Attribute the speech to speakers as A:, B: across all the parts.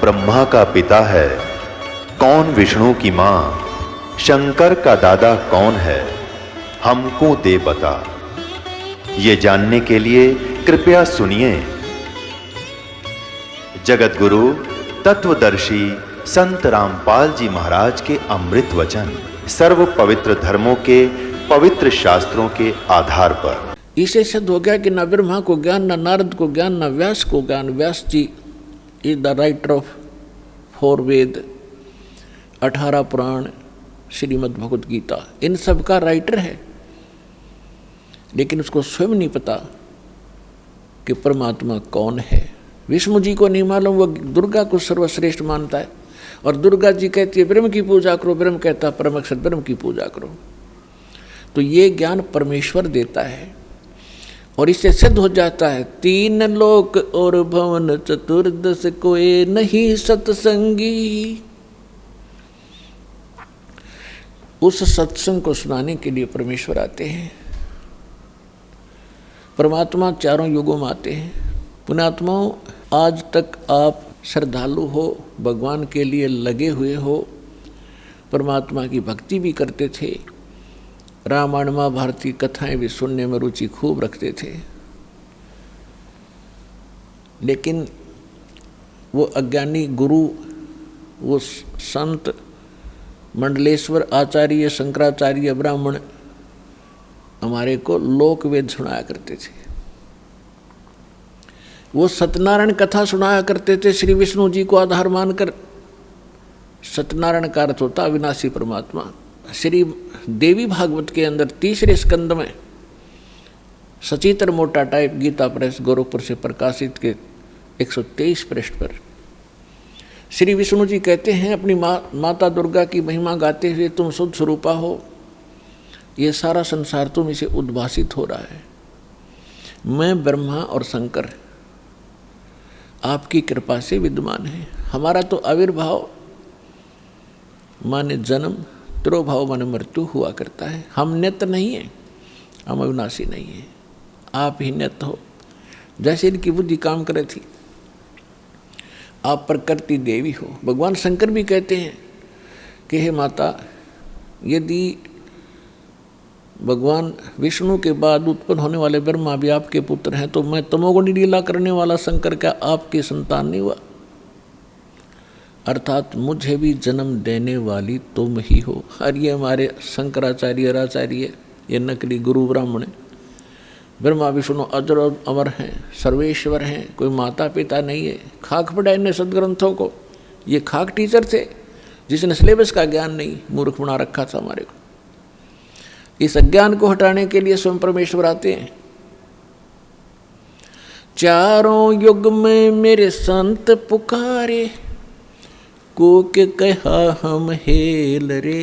A: ब्रह्मा का पिता है, कौन विष्णु की मां, शंकर का दादा कौन है, हमको दे बता। ये जानने के लिए कृपया सुनिए। जगत गुरु तत्वदर्शी संत रामपाल जी महाराज के अमृत वचन सर्व पवित्र धर्मों के पवित्र शास्त्रों के आधार पर।
B: इसे सिद्ध हो गया कि न ब्रह्मा को ज्ञान, न नारद को ज्ञान, न व्यास को ज्ञान। व्यास जी इज द राइटर ऑफ 4 वेद, 18 पुराण, श्रीमद् भगवत गीता, इन सब का राइटर है। लेकिन उसको स्वयं नहीं पता कि परमात्मा कौन है। विष्णु जी को नहीं मालूम, वो दुर्गा को सर्वश्रेष्ठ मानता है। और दुर्गा जी कहती है ब्रह्म की पूजा करो, ब्रह्म कहता है परम अक्षर ब्रह्म की पूजा करो। तो ये ज्ञान परमेश्वर देता है और इससे सिद्ध हो जाता है 3 लोक और भवन चतुर्दश कोई नहीं सत्संगी। उस सत्संग को सुनाने के लिए परमेश्वर आते हैं। परमात्मा 4 युगों में आते हैं। पुण्यात्माओं, आज तक आप श्रद्धालु हो, भगवान के लिए लगे हुए हो, परमात्मा की भक्ति भी करते थे, रामायण महाभारत की कथाएं भी सुनने में रुचि खूब रखते थे। लेकिन वो अज्ञानी गुरु, वो संत मंडलेश्वर आचार्य, शंकराचार्य, ब्राह्मण हमारे को लोक वेद सुनाया करते थे। वो सत्यनारायण कथा सुनाया करते थे श्री विष्णु जी को आधार मानकर। सत्यनारायण का अर्थ होता अविनाशी परमात्मा। श्री देवी भागवत के अंदर 3रे स्कंद में सचित्र मोटा टाइप गीता प्रेस गोरखपुर से प्रकाशित के 123 पृष्ठ पर श्री विष्णु जी कहते हैं अपनी माता दुर्गा की महिमा गाते हुए, तुम शुद्ध स्वरूपा हो, ये सारा संसार तुम इसे उद्भासित हो रहा है। मैं ब्रह्मा और शंकर आपकी कृपा से विद्यमान है। हमारा तो आविर्भाव माने जन्म, तिरोभाव माने मृत्यु हुआ करता है। हम नित्य नहीं है, हम अविनाशी नहीं है, आप ही नित्य हो। जैसे इनकी बुद्धि काम करे थी, आप प्रकृति देवी हो। भगवान शंकर भी कहते हैं कि हे माता, यदि भगवान विष्णु के बाद उत्पन्न होने वाले ब्रह्मा भी आपके पुत्र हैं, तो मैं तमोगुणी लीला करने वाला शंकर क्या आपकी संतान नहीं हुआ? अर्थात मुझे भी जन्म देने वाली तुम ही हो। और ये हमारे शंकराचार्य आचार्य, ये नकली गुरु ब्राह्मण हैं। ब्रह्मा विष्णु अजर और अमर हैं, सर्वेश्वर हैं, कोई माता पिता नहीं है। खाक पड़ा इन्हें सदग्रंथों को। ये खाक टीचर थे जिसने सिलेबस का ज्ञान नहीं, मूर्ख बना रखा था हमारे को। इस अज्ञान को हटाने के लिए स्वयं परमेश्वर आते हैं। 4 युग में मेरे संत पुकारे, को के कहा हम हेल रे,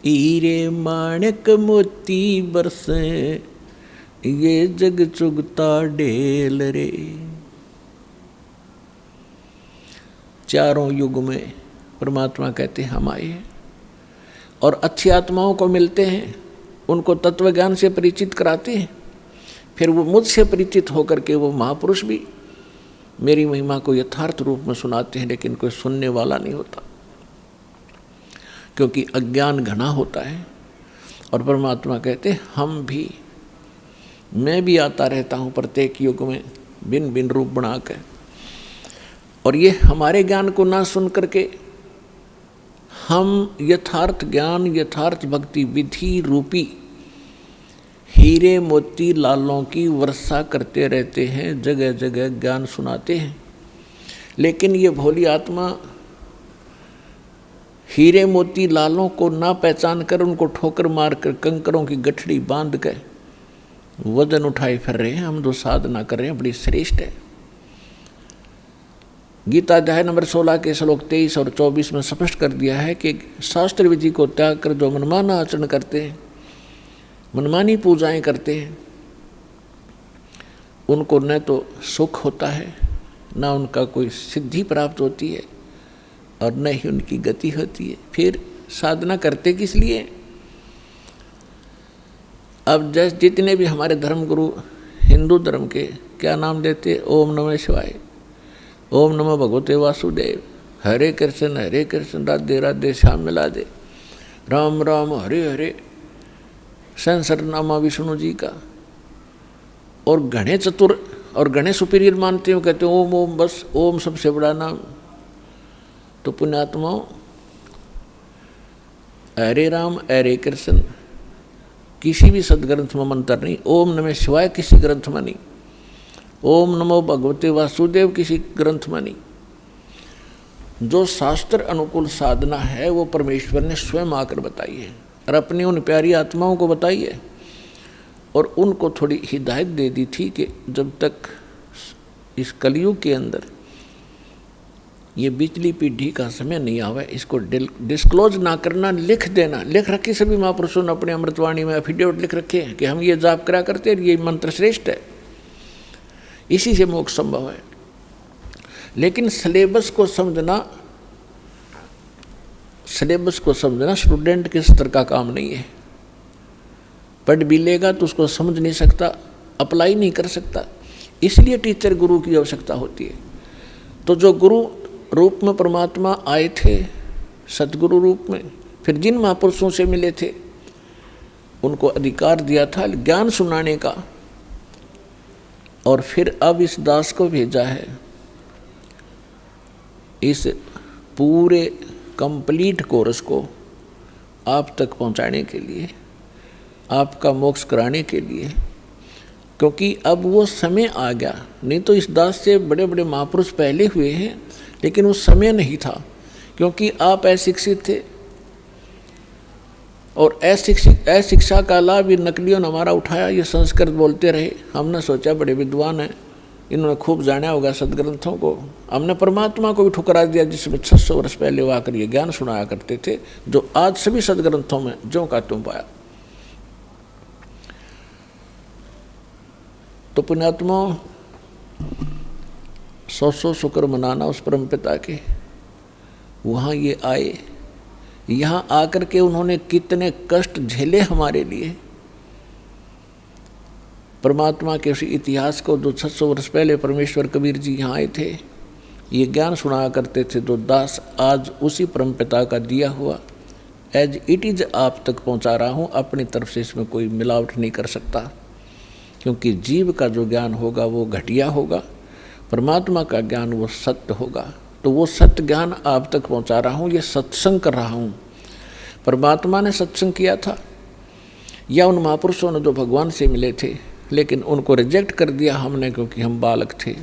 B: हीरे माणक मोती बरसे, ये जग चुगता ढेल रे। 4 युग में परमात्मा कहते हैं हम आए हैं और अच्छी आत्माओं को मिलते हैं, उनको तत्व ज्ञान से परिचित कराते हैं। फिर वो मुझसे परिचित होकर के वो महापुरुष भी मेरी महिमा को यथार्थ रूप में सुनाते हैं, लेकिन कोई सुनने वाला नहीं होता, क्योंकि अज्ञान घना होता है। और परमात्मा कहते हैं हम भी, मैं भी आता रहता हूँ प्रत्येक युग में भिन्न भिन्न रूप बना कर। और ये हमारे ज्ञान को ना सुन करके हम यथार्थ ज्ञान, यथार्थ भक्ति विधि रूपी हीरे मोती लालों की वर्षा करते रहते हैं, जगह जगह ज्ञान सुनाते हैं। लेकिन ये भोली आत्मा हीरे मोती लालों को ना पहचान कर, उनको ठोकर मार कर कंकरों की गठड़ी बांध कर वजन उठाए फिर रहे हैं। हम जो साधना कर रहे हैं बड़ी श्रेष्ठ है। गीता अध्याय नंबर 16 के श्लोक 23 और 24 में स्पष्ट कर दिया है कि शास्त्र विधि को त्याग कर जो मनमाना आचरण करते हैं, मनमानी पूजाएं करते हैं, उनको न तो सुख होता है, न उनका कोई सिद्धि प्राप्त होती है और न ही उनकी गति होती है। फिर साधना करते किस लिए? अब जैसे जितने भी हमारे धर्म गुरु हिंदू धर्म के क्या नाम देते, ओम नमः शिवाय, ओम नमो भगवते वासुदेव, हरे कृष्ण राधे राधे श्याम मिला दे, राम राम हरे हरे, सहस्रनामा विष्णु जी का। और घने चतुर और घने सुपीरियर मानते हो, कहते हो ओम ओम, बस ओम सबसे बड़ा नाम। तो पुण्यात्माओं, हरे राम हरे कृष्ण किसी भी सदग्रंथ में मंत्र नहीं, ओम नमः शिवाय किसी ग्रंथ में नहीं, ओम नमो भगवते वासुदेव किसी ग्रंथ में नहीं। जो शास्त्र अनुकूल साधना है वो परमेश्वर ने स्वयं आकर बताई है और अपनी उन प्यारी आत्माओं को बताई है। और उनको थोड़ी हिदायत दे दी थी कि जब तक इस कलयुग के अंदर ये बिजली पीढ़ी का समय नहीं आवे, इसको डिस्क्लोज ना करना, लिख देना। लिख रखी सभी महापुरुषों ने अपने अमृतवाणी में एफिडेविट लिख रखे हैं कि हम ये जाप करा करते हैं, ये मंत्र श्रेष्ठ है, इसी से मोक्ष संभव है। लेकिन सिलेबस को समझना स्टूडेंट के स्तर का काम नहीं है। पढ़ भी लेगा तो उसको समझ नहीं सकता, अप्लाई नहीं कर सकता। इसलिए टीचर गुरु की आवश्यकता होती है। तो जो गुरु रूप में परमात्मा आए थे, सतगुरु रूप में, फिर जिन महापुरुषों से मिले थे उनको अधिकार दिया था ज्ञान सुनाने का, और फिर अब इस दास को भेजा है इस पूरे कंप्लीट कोर्स को आप तक पहुंचाने के लिए, आपका मोक्ष कराने के लिए। क्योंकि अब वो समय आ गया, नहीं तो इस दास से बड़े बड़े महापुरुष पहले हुए हैं, लेकिन उस समय नहीं था, क्योंकि आप अशिक्षित थे। और अशिक्षा का लाभ ये नकलियों ने हमारा उठाया, ये संस्कृत बोलते रहे। हमने सोचा बड़े विद्वान हैं, इन्होंने खूब जाना होगा सदग्रंथों को। हमने परमात्मा को भी ठुकरा दिया, जिसमें 600 वर्ष पहले वो आकर ये ज्ञान सुनाया करते थे, जो आज सभी सदग्रंथों में ज्यों का त्यों पाया। तो पुण्यात्मा, 100 शुक्र मनाना उस परम पिता के। वहाँ ये आए, यहाँ आकर के उन्होंने कितने कष्ट झेले हमारे लिए। परमात्मा के उसी इतिहास को, जो 600 वर्ष पहले परमेश्वर कबीर जी यहाँ आए थे, ये ज्ञान सुनाया करते थे, जो दास आज उसी परम पिता का दिया हुआ एज इट इज आप तक पहुँचा रहा हूँ। अपनी तरफ से इसमें कोई मिलावट नहीं कर सकता, क्योंकि जीव का जो ज्ञान होगा वो घटिया होगा, परमात्मा का ज्ञान वो सत्य होगा। तो वो सत्य ज्ञान आप तक पहुंचा रहा हूँ, ये सत्संग कर रहा हूँ। परमात्मा ने सत्संग किया था, या उन महापुरुषों ने जो भगवान से मिले थे, लेकिन उनको रिजेक्ट कर दिया हमने, क्योंकि हम बालक थे,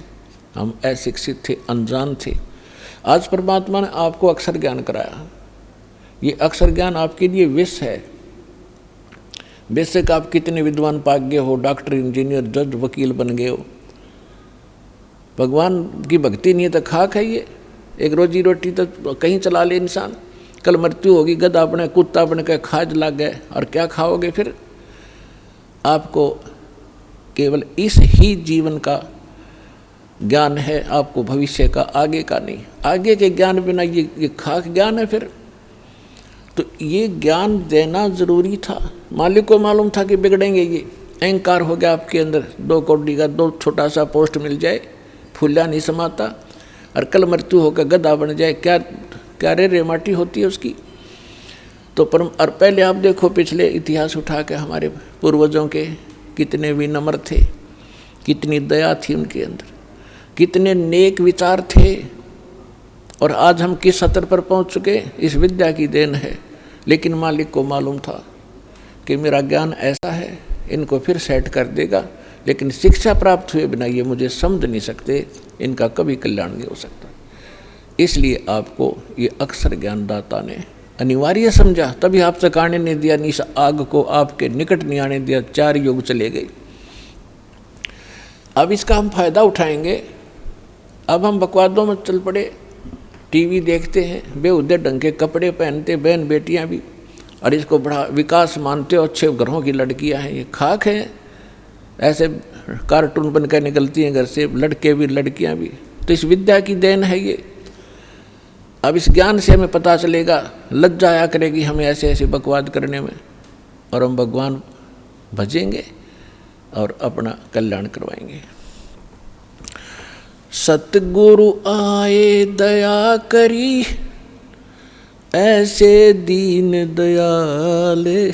B: हम अशिक्षित थे, अनजान थे। आज परमात्मा ने आपको अक्षर ज्ञान कराया। ये अक्षर ज्ञान आपके लिए विष है। बेशक आप कितने विद्वान पाक गए हो, डॉक्टर, इंजीनियर, जज, वकील बन गए हो, भगवान की भक्ति नहीं है तो खाक है ये। एक रोजी रोटी तो कहीं चला ले इंसान, कल मृत्यु होगी, गधा अपने कुत्ता अपने के खाज लग गए, और क्या खाओगे फिर? आपको केवल इस ही जीवन का ज्ञान है, आपको भविष्य का, आगे का नहीं। आगे के ज्ञान बिना ये खाक ज्ञान है फिर। तो ये ज्ञान देना जरूरी था। मालिक को मालूम था कि बिगड़ेंगे, ये अहंकार हो गया आपके अंदर। 2 कौड़ी का 2 छोटा सा पोस्ट मिल जाए, फूला नहीं समाता, और कल मृत्यु होकर गधा बन जाए, क्या रे माटी होती है उसकी। तो और पहले आप देखो पिछले इतिहास उठा के, हमारे पूर्वजों के कितने विनम्र थे, कितनी दया थी उनके अंदर, कितने नेक विचार थे। और आज हम किस स्तर पर पहुंच चुके, इस विद्या की देन है। लेकिन मालिक को मालूम था कि मेरा ज्ञान ऐसा है, इनको फिर सेट कर देगा, लेकिन शिक्षा प्राप्त हुए बिना ये मुझे समझ नहीं सकते, इनका कभी कल्याण नहीं हो सकता। इसलिए आपको ये अक्षर ज्ञानदाता ने अनिवार्य समझा, तभी आप तक आने नहीं दिया, निस आग को आपके निकट नहीं आने दिया। 4 युग चले गए। अब इसका हम फायदा उठाएंगे। अब हम बकवादों में चल पड़े, टीवी देखते हैं, बेहुदे ढंग के कपड़े पहनते बहन बेटियां भी, और इसको बड़ा विकास मानते हो, अच्छे घरों की लड़कियां हैं। ये खाक है, ऐसे कार्टून बनकर निकलती हैं घर से, लड़के भी लड़कियां भी। तो इस विद्या की देन है ये। अब इस ज्ञान से हमें पता चलेगा, लज्जा आया करेगी हमें ऐसे ऐसे बकवाद करने में, और हम भगवान भजेंगे और अपना कल्याण करवाएंगे। सतगुरु आए दया करी, ऐसे दीन दयाले,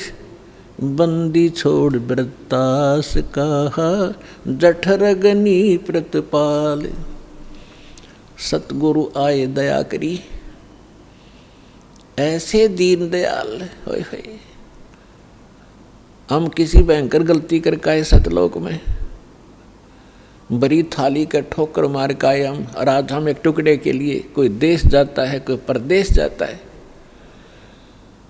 B: बंदी छोड़ वृत्तास कहा, जठरगनी प्रतिपाल। सतगुरु आए दया करी, ऐसे दीन दयाल। होय होय, हम किसी भयंकर गलती करके आए सतलोक में, बड़ी थाली का ठोकर मार के आए हम, और आज हम एक टुकड़े के लिए कोई देश जाता है, कोई परदेश जाता है।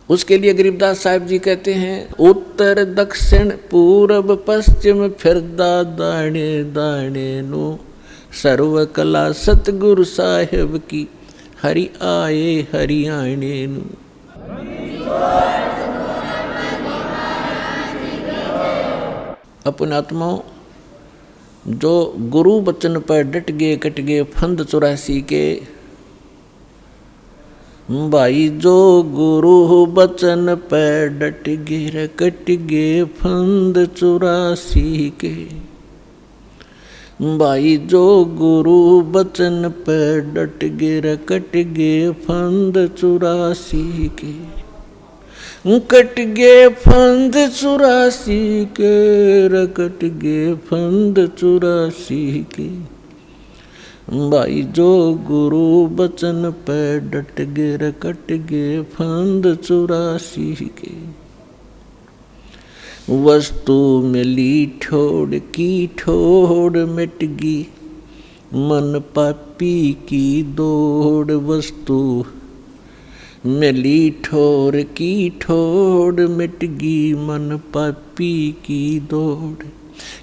B: उसके लिए गरीबदास साहिब जी कहते हैं, उत्तर दक्षिण पूर्व पश्चिम फिरदा दाणे दाणे नो, सर्व कला सतगुरु साहिब की, हरि आए हरियाणे नु। अपन आत्माओं, जो गुरु बचन पर डट गए कट गए फंद 84 के, भाई जो गुरु बचन पर डट गए कट गए फंद 84 के, भाई जो गुरु बचन पर डट गए कट गए फंद 84 के, कट गए फंद 84 के, कट गए फंद 84 के, भाई जो गुरु बचन पे डट गए कट गए फंद 84 के। वस्तु मिली ठोड़ की ठोड़ मिट गई, मन पापी की दौड़, वस्तु मिली ठोर की ठोड़ मिट गई, मन पापी की दौड़।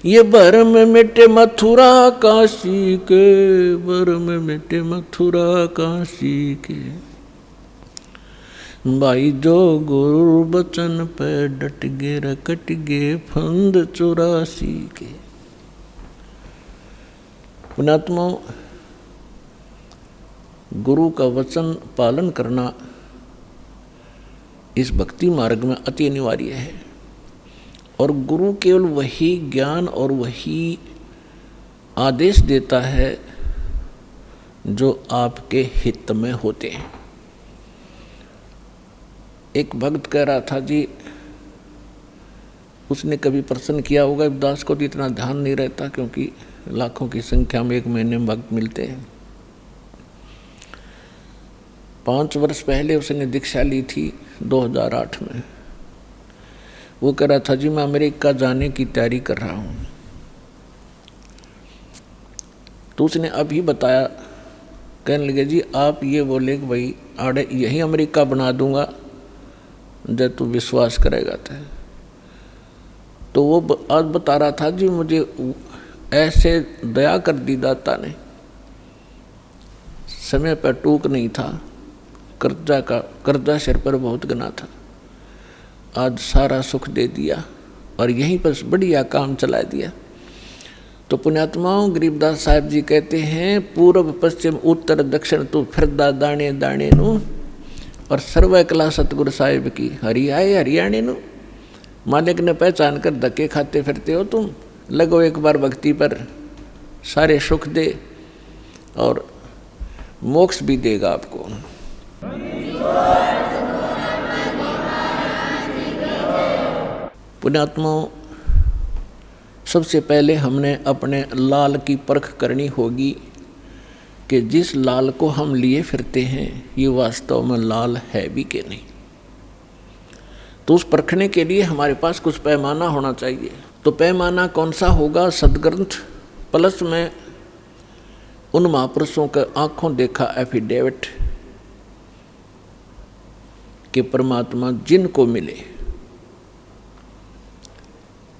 B: ये भरम मिटे मथुरा काशी के, भरम मिटे मथुरा काशी के, भाई जो गुरु बचन पे डट गए कट गए फंद 84 के। पुण्यात्मा, गुरु का वचन पालन करना इस भक्ति मार्ग में अति अनिवार्य है, और गुरु केवल वही ज्ञान और वही आदेश देता है जो आपके हित में होते हैं। एक भक्त कह रहा था जी, उसने कभी प्रश्न किया होगा, दास को तो इतना ध्यान नहीं रहता क्योंकि लाखों की संख्या में एक महीने में भक्त मिलते हैं। 5 वर्ष पहले उसने दीक्षा ली थी 2008 में। वो कह रहा था जी मैं अमेरिका जाने की तैयारी कर रहा हूँ। तो उसने अभी बताया, कहने लगे जी आप ये बोले कि भाई आड़े यही अमेरिका बना दूंगा जब तू विश्वास करेगा। तो वो आज बता रहा था जी मुझे ऐसे दया कर दी दाता ने, समय पर टूक नहीं था, कर्जा सिर पर बहुत गना था, आज सारा सुख दे दिया और यहीं पर बढ़िया काम चला दिया। तो पुण्यात्माओं, गरीबदास साहिब जी कहते हैं, पूर्व पश्चिम उत्तर दक्षिण तू फिरदा दाणे दाणे नु, और सर्व कला सतगुरु साहिब की, हरि आए हरियाणे नु। मालिक ने पहचान कर धक्के खाते फिरते हो तुम, लगो एक बार भक्ति पर, सारे सुख दे और मोक्ष भी देगा आपको। पुण्यात्माओं, सबसे पहले हमने अपने लाल की परख करनी होगी कि जिस लाल को हम लिए फिरते हैं ये वास्तव में लाल है भी कि नहीं। तो उस परखने के लिए हमारे पास कुछ पैमाना होना चाहिए। तो पैमाना कौन सा होगा? सदग्रंथ प्लस में उन महापुरुषों के आंखों देखा एफिडेविट कि परमात्मा जिनको मिले।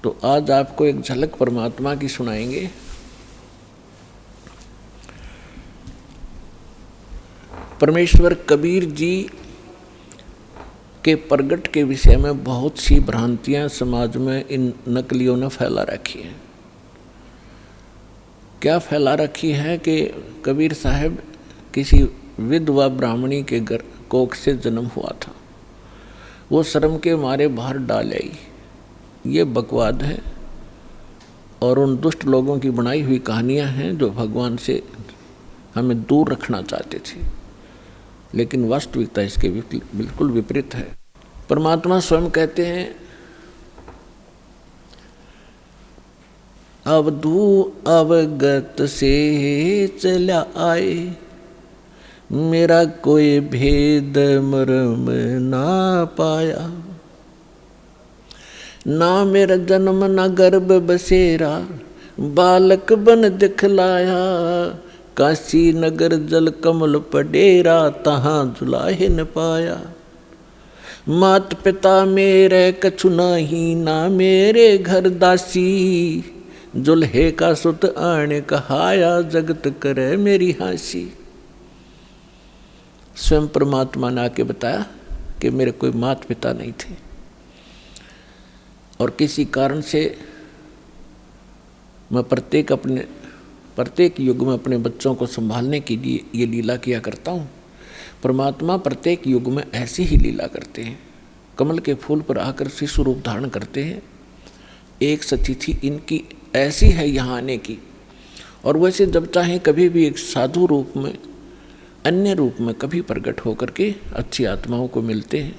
B: तो आज आपको एक झलक परमात्मा की सुनाएंगे। परमेश्वर कबीर जी के प्रगट के विषय में बहुत सी भ्रांतियां समाज में इन नकलियों ने फैला रखी हैं। क्या फैला रखी है कि कबीर साहब किसी विधवा ब्राह्मणी के घर कोख से जन्म हुआ था, वो शर्म के मारे बाहर डाल आई। ये बकवाद है और उन दुष्ट लोगों की बनाई हुई कहानियां हैं जो भगवान से हमें दूर रखना चाहते थे, लेकिन वास्तविकता इसके बिल्कुल विपरीत है। परमात्मा स्वयं कहते हैं, अवधू अवगत से चला आए, मेरा कोई भेद मर्म ना पाया। ना मेरा जन्म ना गर्भ बसेरा, बालक बन दिखलाया। काशी नगर जल कमल पडेरा, तहाँ जुलाहे न पाया। मात पिता मेरे कछु नाही, ना मेरे घर दासी। जुल्हे का सुत आने कहाया, जगत करे मेरी हासी। स्वयं परमात्मा ने आके बताया कि मेरे कोई माता पिता नहीं थे, और किसी कारण से मैं प्रत्येक युग में अपने बच्चों को संभालने के लिए ये लीला किया करता हूँ। परमात्मा प्रत्येक युग में ऐसी ही लीला करते हैं। कमल के फूल पर आकर शिशु रूप धारण करते हैं। एक सतिथि इनकी ऐसी है यहाँ आने की, और वैसे जब चाहें कभी भी एक साधु रूप में, अन्य रूप में कभी प्रकट होकर के अच्छी आत्माओं को मिलते हैं,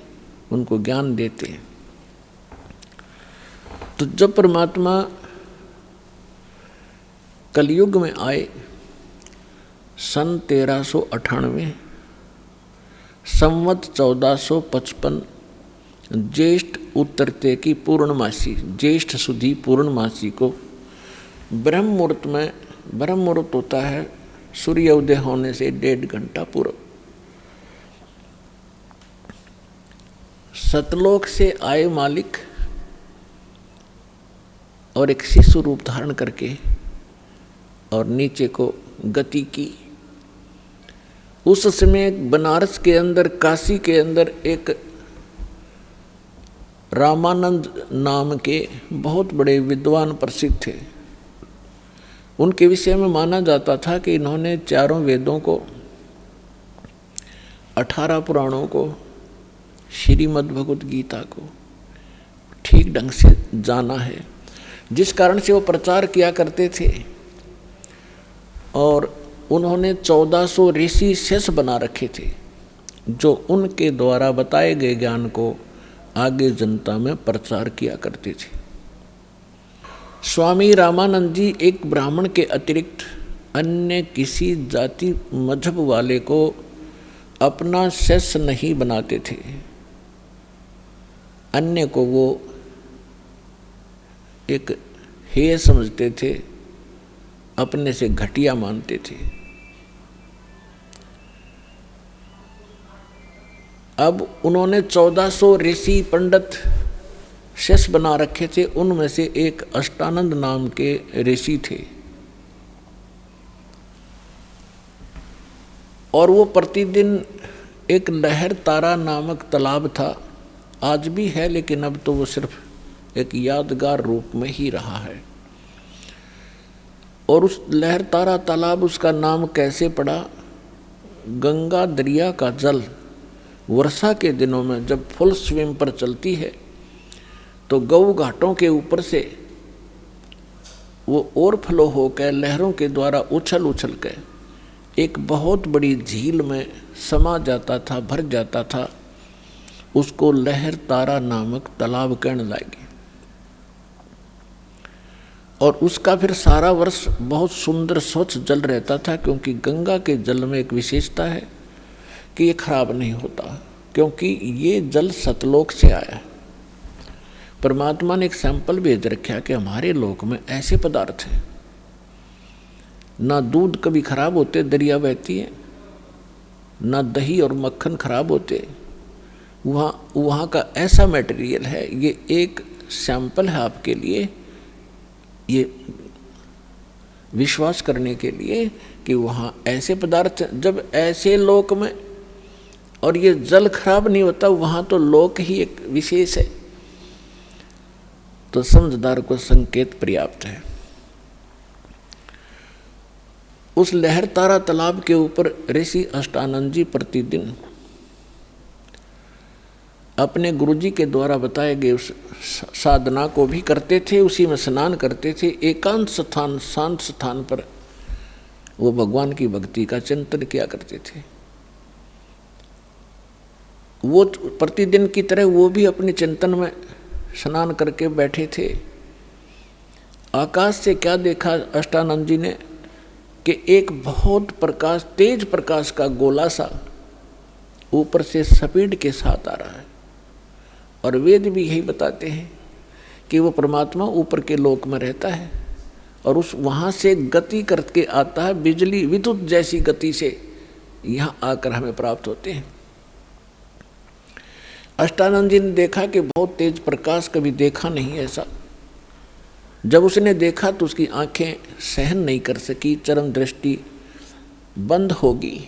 B: उनको ज्ञान देते हैं। तो जब परमात्मा कलयुग में आए सन 1398, संवत 1455, ज्येष्ठ उत्तरते की पूर्णमासी, ज्येष्ठ सुधी पूर्णमासी को ब्रह्म मुहूर्त में, ब्रह्म मुहूर्त होता है सूर्य उदय होने से 1.5 घंटा पूर्व, सतलोक से आए मालिक और एक शिशु रूप धारण करके और नीचे को गति की। उस समय बनारस के अंदर, काशी के अंदर एक रामानंद नाम के बहुत बड़े विद्वान प्रसिद्ध थे। उनके विषय में माना जाता था कि इन्होंने चारों वेदों को, 18 पुराणों को, श्रीमद् भगवत गीता को ठीक ढंग से जाना है, जिस कारण से वो प्रचार किया करते थे। और उन्होंने 1400 ऋषि शेष बना रखे थे, जो उनके द्वारा बताए गए ज्ञान को आगे जनता में प्रचार किया करते थे। स्वामी रामानंद जी एक ब्राह्मण के अतिरिक्त अन्य किसी जाति मजहब वाले को अपना शिष्य नहीं बनाते थे। अन्य को वो एक हेय समझते थे, अपने से घटिया मानते थे। अब उन्होंने 1400 ऋषि पंडित शिष्य बना रखे थे। उनमें से एक अष्टानंद नाम के ऋषि थे, और वो प्रतिदिन एक लहर तारा नामक तालाब था, आज भी है, लेकिन अब तो वो सिर्फ एक यादगार रूप में ही रहा है। और उस लहर तारा तालाब, उसका नाम कैसे पड़ा? गंगा दरिया का जल वर्षा के दिनों में जब फुल स्विम पर चलती है तो गऊ घाटों के ऊपर से वो ओवरफ्लो होकर लहरों के द्वारा उछल उछल कर एक बहुत बड़ी झील में समा जाता था, भर जाता था। उसको लहर तारा नामक तालाब कहने लगे। और उसका फिर सारा वर्ष बहुत सुंदर स्वच्छ जल रहता था, क्योंकि गंगा के जल में एक विशेषता है कि ये खराब नहीं होता, क्योंकि ये जल सतलोक से आया है। परमात्मा ने एक सैंपल भेज रखा कि हमारे लोक में ऐसे पदार्थ हैं, ना दूध कभी खराब होते, दरिया बहती है, ना दही और मक्खन खराब होते। वहाँ का ऐसा मटेरियल है। ये एक सैंपल है आपके लिए, ये विश्वास करने के लिए कि वहाँ ऐसे पदार्थ, जब ऐसे लोक में और ये जल खराब नहीं होता, वहाँ तो लोक ही एक विशेष है। तो समझदार को संकेत पर्याप्त है। उस लहर तारा तालाब के ऊपर ऋषि अष्टानंद जी प्रतिदिन अपने गुरुजी के द्वारा बताए गए उस साधना को भी करते थे, उसी में स्नान करते थे। एकांत स्थान, शांत स्थान पर वो भगवान की भक्ति का चिंतन किया करते थे। वो प्रतिदिन की तरह वो भी अपने चिंतन में स्नान करके बैठे थे। आकाश से क्या देखा अष्टानंद जी ने कि एक बहुत प्रकाश, तेज प्रकाश का गोला सा ऊपर से स्पीड के साथ आ रहा है। और वेद भी यही बताते हैं कि वो परमात्मा ऊपर के लोक में रहता है और उस वहाँ से गति करके आता है, बिजली विद्युत जैसी गति से यहाँ आकर हमें प्राप्त होते हैं। अष्टानंद जी ने देखा कि बहुत तेज प्रकाश, कभी देखा नहीं ऐसा। जब उसने देखा तो उसकी आंखें सहन नहीं कर सकी, चरम दृष्टि बंद होगी।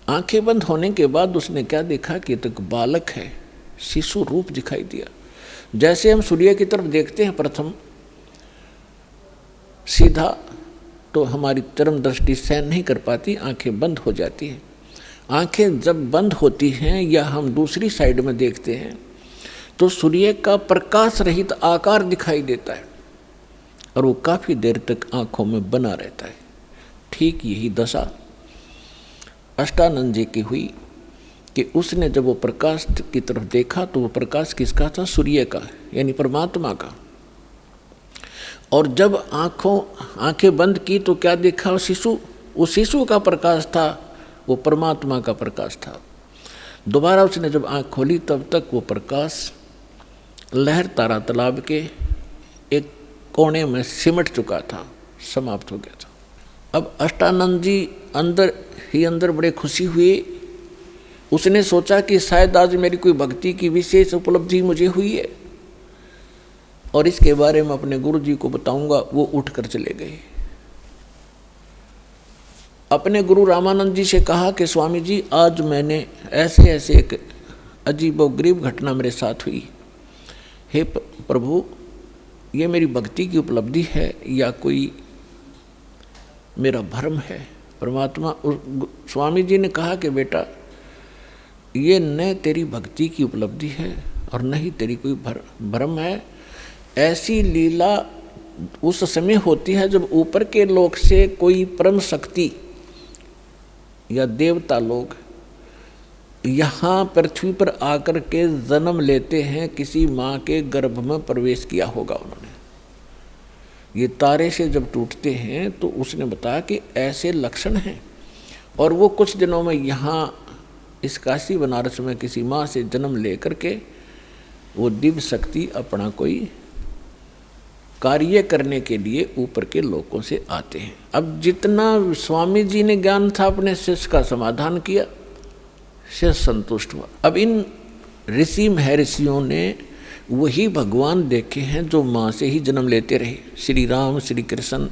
B: आंखें बंद होने के बाद उसने क्या देखा कि एक बालक है, शिशु रूप दिखाई दिया। जैसे हम सूर्य की तरफ देखते हैं प्रथम सीधा, तो हमारी चरम दृष्टि सहन नहीं कर पाती, आंखें बंद हो जाती हैं। आंखें जब बंद होती हैं या हम दूसरी साइड में देखते हैं तो सूर्य का प्रकाश रहित आकार दिखाई देता है और वो काफ़ी देर तक आंखों में बना रहता है। ठीक यही दशा अष्टानंद जी की हुई कि उसने जब वो प्रकाश की तरफ देखा तो वो प्रकाश किसका था? सूर्य का, यानी परमात्मा का। और जब आंखें बंद की तो क्या देखा? उस शिशु का प्रकाश था, वो परमात्मा का प्रकाश था। दोबारा उसने जब आंख खोली तब तक वो प्रकाश लहर तारा तालाब के एक कोने में सिमट चुका था, समाप्त हो गया था। अब अष्टानंद जी अंदर ही अंदर बड़े खुशी हुए। उसने सोचा कि शायद आज मेरी कोई भक्ति की विशेष उपलब्धि मुझे हुई है और इसके बारे में अपने गुरु जी को बताऊंगा। वो उठकर चले गए। अपने गुरु रामानंद जी से कहा कि स्वामी जी, आज मैंने ऐसे ऐसे एक अजीबोगरीब घटना मेरे साथ हुई। हे प्रभु, ये मेरी भक्ति की उपलब्धि है या कोई मेरा भ्रम है? परमात्मा स्वामी जी ने कहा कि बेटा, ये न तेरी भक्ति की उपलब्धि है और न ही तेरी कोई भ्रम है। ऐसी लीला उस समय होती है जब ऊपर के लोक से कोई परम शक्ति या देवता लोग यहाँ पृथ्वी पर आकर के जन्म लेते हैं। किसी माँ के गर्भ में प्रवेश किया होगा उन्होंने। ये तारे से जब टूटते हैं तो उसने बताया कि ऐसे लक्षण हैं। और वो कुछ दिनों में यहाँ इस काशी बनारस में किसी माँ से जन्म ले करके वो दिव्य शक्ति अपना कोई कार्य करने के लिए ऊपर के लोगों से आते हैं। अब जितना स्वामी जी ने ज्ञान था अपने शिष्य का समाधान किया, शिष्य संतुष्ट हुआ। अब इन ऋषियों ने वही भगवान देखे हैं जो माँ से ही जन्म लेते रहे। श्री राम, श्री कृष्ण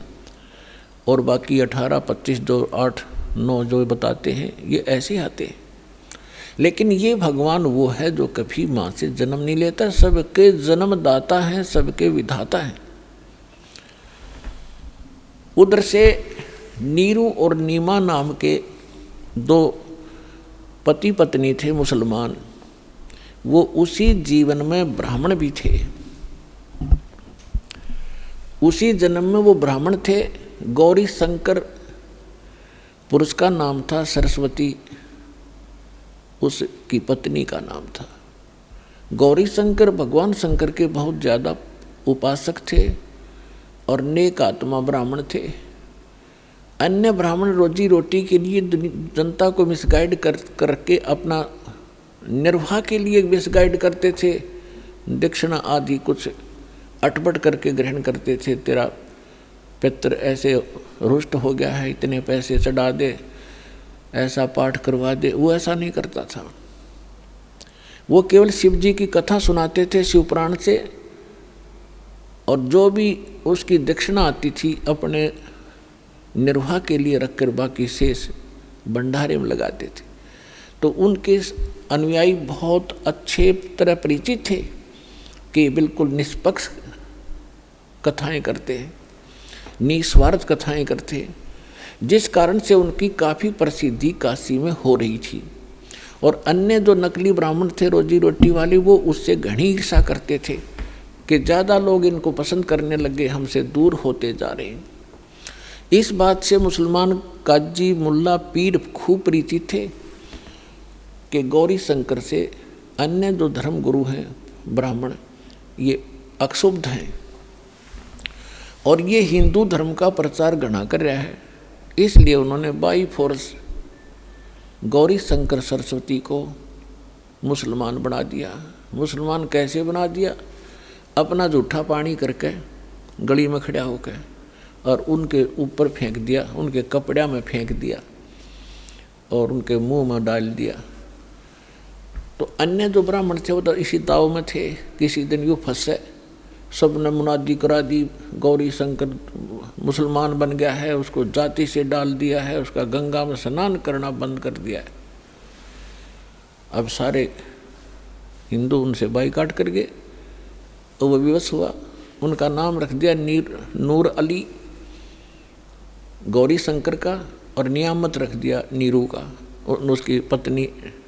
B: और बाकी 18, 25, जो 8, 9 जो बताते हैं, ये ऐसे आते हैं। लेकिन ये भगवान वो है जो कभी माँ से जन्म नहीं लेता, सबके जन्मदाता हैं, सबके विधाता हैं। उधर से नीरू और नीमा नाम के 2 पति पत्नी थे मुसलमान। वो उसी जीवन में ब्राह्मण भी थे। उसी जन्म में वो ब्राह्मण थे। गौरी शंकर पुरुष का नाम था, सरस्वती उसकी पत्नी का नाम था। गौरी शंकर भगवान शंकर के बहुत ज़्यादा उपासक थे और नेक आत्मा ब्राह्मण थे। अन्य ब्राह्मण रोजी रोटी के लिए जनता को मिसगाइड करके अपना निर्वाह के लिए मिसगाइड करते थे। दक्षिणा आदि कुछ अटपट करके ग्रहण करते थे। तेरा पितर ऐसे रुष्ट हो गया है, इतने पैसे चढ़ा दे, ऐसा पाठ करवा दे। वो ऐसा नहीं करता था। वो केवल शिव जी की कथा सुनाते थे शिवपुराण से, और जो भी उसकी दक्षिणा आती थी अपने निर्वाह के लिए रखकर बाकी शेष भंडारे में लगाते थे। तो उनके अनुयायी बहुत अच्छे तरह परिचित थे कि बिल्कुल निष्पक्ष कथाएं करते हैं, निस्वार्थ कथाएं करते हैं, जिस कारण से उनकी काफ़ी प्रसिद्धि काशी में हो रही थी। और अन्य जो नकली ब्राह्मण थे रोजी रोटी वाले, वो उससे घनी ईर्षा करते थे कि ज़्यादा लोग इनको पसंद करने लगे, हमसे दूर होते जा रहे हैं। इस बात से मुसलमान काजी मुल्ला पीर खूब परिचित थे कि गौरी शंकर से अन्य जो धर्म गुरु हैं ब्राह्मण ये अक्षुब्ध हैं और ये हिंदू धर्म का प्रचार घना कर रहा है। इसलिए उन्होंने बाई फोर्स गौरी शंकर सरस्वती को मुसलमान बना दिया। मुसलमान कैसे बना दिया? अपना जूठा पानी करके गली में खड़ा होकर और उनके ऊपर फेंक दिया, उनके कपड़े में फेंक दिया और उनके मुंह में डाल दिया। तो अन्य जो ब्राह्मण थे वो तो इसी दाव में थे। किसी दिन यूँ फंसे, सबने मुनादी करा दी, गौरी शंकर मुसलमान बन गया है, उसको जाति से डाल दिया है, उसका गंगा में स्नान करना बंद कर दिया है। अब सारे हिंदू उनसे बाइकाट कर गए तो वो विवश हुआ। उनका नाम रख दिया नूर अली गौरी शंकर का और नियामत रख दिया नीरू का और उसकी पत्नी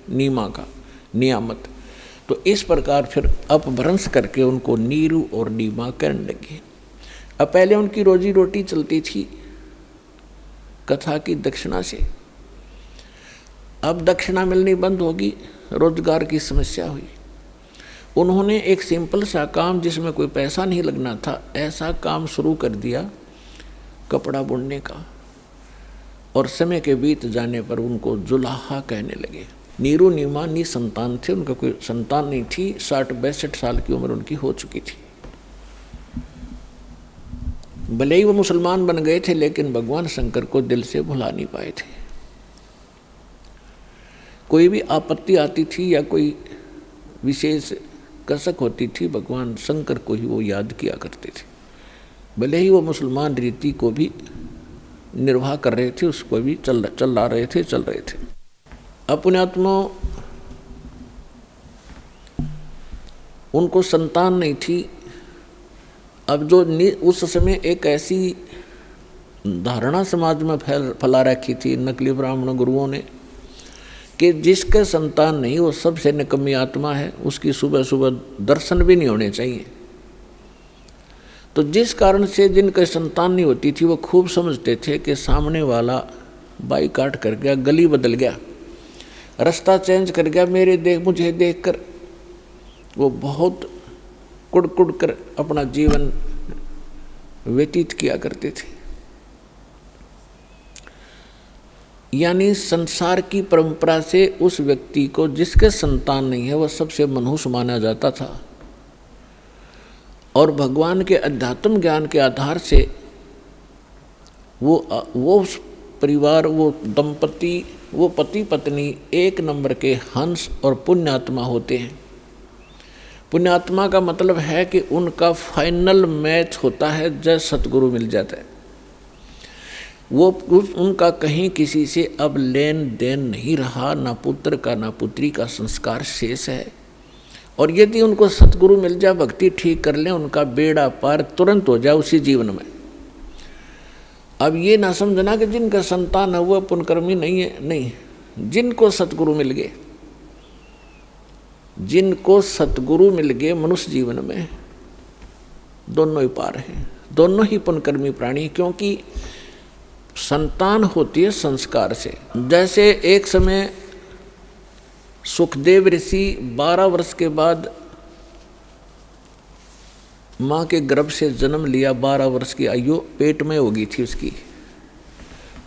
B: नीमा का नियामत। तो इस प्रकार फिर अपभ्रंश करके उनको नीरू और नीमा कहने लगे। अब पहले उनकी रोजी रोटी चलती थी कथा की दक्षिणा से, अब दक्षिणा मिलनी बंद होगी, रोजगार की समस्या हुई। उन्होंने एक सिंपल सा काम जिसमें कोई पैसा नहीं लगना था, ऐसा काम शुरू कर दिया कपड़ा बुनने का, और समय के बीत जाने पर उनको जुलाहा कहने लगे। नीरू नीमा निसंतान थे, उनका कोई संतान नहीं थी। 60-62 साल की उम्र उनकी हो चुकी थी। भले ही वो मुसलमान बन गए थे लेकिन भगवान शंकर को दिल से भुला नहीं पाए थे। कोई भी आपत्ति आती थी या कोई विशेष कसक होती थी, भगवान शंकर को ही वो याद किया करते थे। भले ही वो मुसलमान रीति को भी निर्वाह कर रहे थे, उसको भी चल रहे थे। अपने आत्मा उनको संतान नहीं थी। अब जो उस समय एक ऐसी धारणा समाज में फैला रखी थी नकली ब्राह्मण गुरुओं ने कि जिसके संतान नहीं वो सबसे निकम्मी आत्मा है, उसकी सुबह सुबह दर्शन भी नहीं होने चाहिए। तो जिस कारण से जिनके संतान नहीं होती थी वो खूब समझते थे कि सामने वाला बाइकाट कर गया, गली बदल गया, रास्ता चेंज कर गया, मुझे देखकर वो बहुत कुड़ कर अपना जीवन व्यतीत किया करते थे। यानी संसार की परंपरा से उस व्यक्ति को जिसके संतान नहीं है वह सबसे मनहूस माना जाता था, और भगवान के अध्यात्म ज्ञान के आधार से वो परिवार, वो दंपति, वो पति पत्नी एक नंबर के हंस और पुण्यात्मा होते हैं। पुण्यात्मा का मतलब है कि उनका फाइनल मैच होता है जय सतगुरु मिल जाता है। वो उनका कहीं किसी से अब लेन देन नहीं रहा, ना पुत्र का ना पुत्री का संस्कार शेष है। और यदि उनको सतगुरु मिल जाए, भक्ति ठीक कर लें, उनका बेड़ा पार तुरंत हो जाए उसी जीवन में। अब ये ना समझना कि जिनका संतान है वो पुण्यकर्मी नहीं है, नहीं। जिनको सतगुरु मिल गए, जिनको सतगुरु मिल गए मनुष्य जीवन में, दोनों ही पार हैं, दोनों ही पुण्यकर्मी प्राणी। क्योंकि संतान होती है संस्कार से। जैसे एक समय सुखदेव ऋषि 12 वर्ष के बाद माँ के गर्भ से जन्म लिया, 12 वर्ष की आयु पेट में हो गई थी उसकी।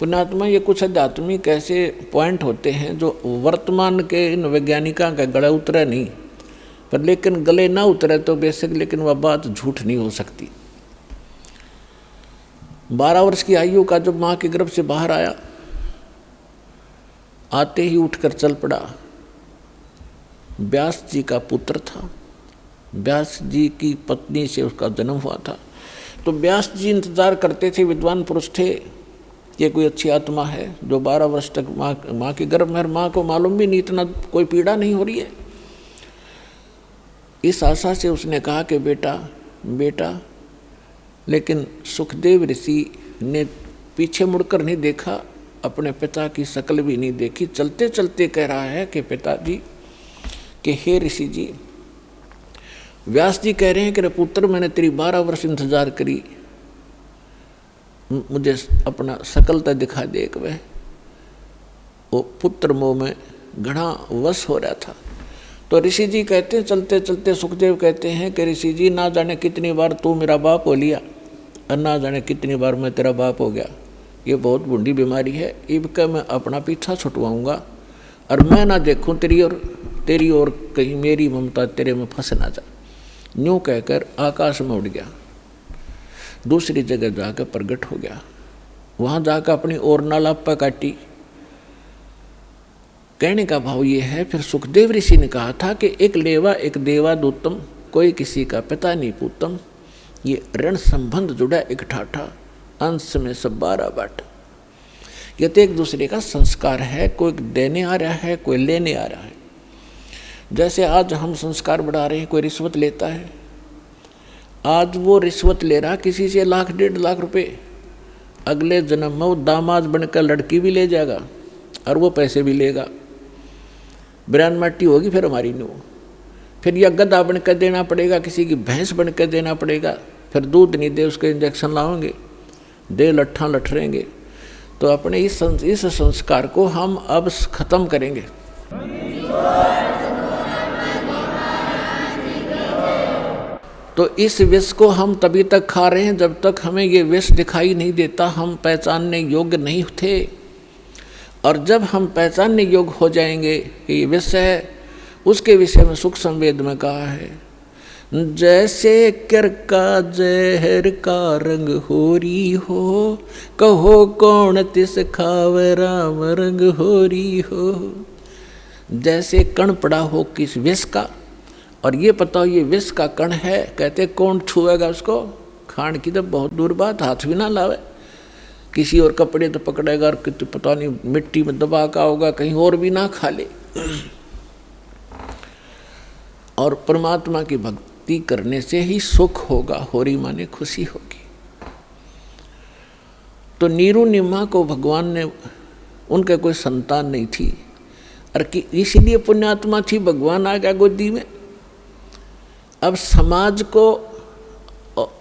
B: पुण्यात्मा, ये कुछ आध्यात्मिक ऐसे पॉइंट होते हैं जो वर्तमान के इन वैज्ञानिकों का गले उतरे नहीं, पर लेकिन गले ना उतरे तो बेशक, लेकिन वह बात झूठ नहीं हो सकती। 12 वर्ष की आयु का जब माँ के गर्भ से बाहर आया, आते ही उठकर चल पड़ा। व्यास जी का पुत्र था, व्यास जी की पत्नी से उसका जन्म हुआ था। तो व्यास जी इंतजार करते थे, विद्वान पुरुष थे, ये कोई अच्छी आत्मा है जो 12 वर्ष तक माँ के गर्भ में, माँ को मालूम भी नहीं, इतना कोई पीड़ा नहीं हो रही है। इस आशा से उसने कहा कि बेटा, लेकिन सुखदेव ऋषि ने पीछे मुड़कर नहीं देखा, अपने पिता की शक्ल भी नहीं देखी। चलते चलते कह रहा है कि पिताजी, कि हे ऋषि जी, व्यास जी कह रहे हैं कि पुत्र, मैंने तेरी 12 वर्ष इंतजार करी, मुझे अपना सकलता दिखा दे एक वह वो पुत्र मोह में घना वश हो रहा था। तो ऋषि जी कहते हैं, चलते चलते सुखदेव कहते हैं कि ऋषि जी ना जाने कितनी बार तू मेरा बाप हो लिया और ना जाने कितनी बार मैं तेरा बाप हो गया। ये बहुत बूढ़ी बीमारी है, इबका मैं अपना पीछा छुटवाऊंगा और मैं ना देखूं तेरी और कहीं मेरी ममता तेरे में फंस ना जा। यूँ कहकर आकाश में उड़ गया, दूसरी जगह जाकर प्रकट हो गया। वहाँ जाकर अपनी और नालापा काटी। कहने का भाव ये है, फिर सुखदेव ऋषि ने कहा था कि एक लेवा एक देवा दूतम, कोई किसी का पिता नहीं पूतम। ये ऋण संबंध जुड़ा एक ठाठा, अंश में सब 12 बाट। ये तो एक दूसरे का संस्कार है, कोई देने आ रहा है, कोई लेने आ रहा है। जैसे आज हम संस्कार बढ़ा रहे हैं, कोई रिश्वत लेता है, आज वो रिश्वत ले रहा किसी से 1 1.5 लाख रुपए, अगले जन्म में वो दामाद बनकर लड़की भी ले जाएगा और वो पैसे भी लेगा। बिरान माटी होगी फिर हमारी न्यू, फिर यह गधा बनकर देना पड़ेगा, किसी की भैंस बनकर देना पड़ेगा, फिर दूध नहीं दे उसके इंजेक्शन लाओगे, दे लट्ठा लठरेंगे। तो अपने इस संस्कार को हम अब खत्म करेंगे। तो इस विष को हम तभी तक खा रहे हैं जब तक हमें ये विष दिखाई नहीं देता, हम पहचानने योग्य नहीं थे। और जब हम पहचानने योग्य हो जाएंगे कि ये विष है, उसके विषय में सुख संवेद में कहा है, जैसे कर का जहर का रंग होरी हो, कहो कौन तिस खावे राम रंग होरी हो। जैसे कण पड़ा हो किस विष का, और ये पता हो ये विष का कण है, कहते कौन छुएगा उसको, खाण की तो बहुत दूर बात, हाथ भी ना लावे, किसी और कपड़े तो पकड़ेगा और कितने पता नहीं मिट्टी में दबा का होगा, कहीं और भी ना खा ले। और परमात्मा की भक्ति करने से ही सुख होगा, होरी माने खुशी होगी। तो नीरू निम्हा को भगवान ने, उनके कोई संतान नहीं थी, और इसलिए पुण्यात्मा थी, भगवान आ गया गोदी में। अब समाज को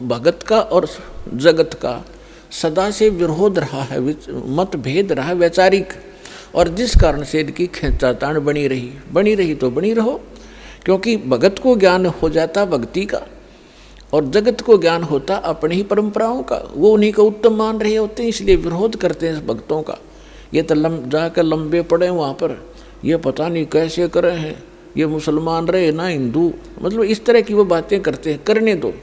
B: भगत का और जगत का सदा से विरोध रहा है, मतभेद रहा है वैचारिक, और जिस कारण से इनकी खींचातान बनी रही तो बनी रहो, क्योंकि भगत को ज्ञान हो जाता भक्ति का और जगत को ज्ञान होता अपनी ही परंपराओं का, वो उन्हीं को उत्तम मान रहे होते हैं, इसलिए विरोध करते हैं भक्तों का। ये तो जाकर लंबे पड़े वहाँ पर, ये पता नहीं कैसे करे हैं, ये मुसलमान रहे ना हिंदू, मतलब इस तरह की वो बातें करते हैं। करने दो,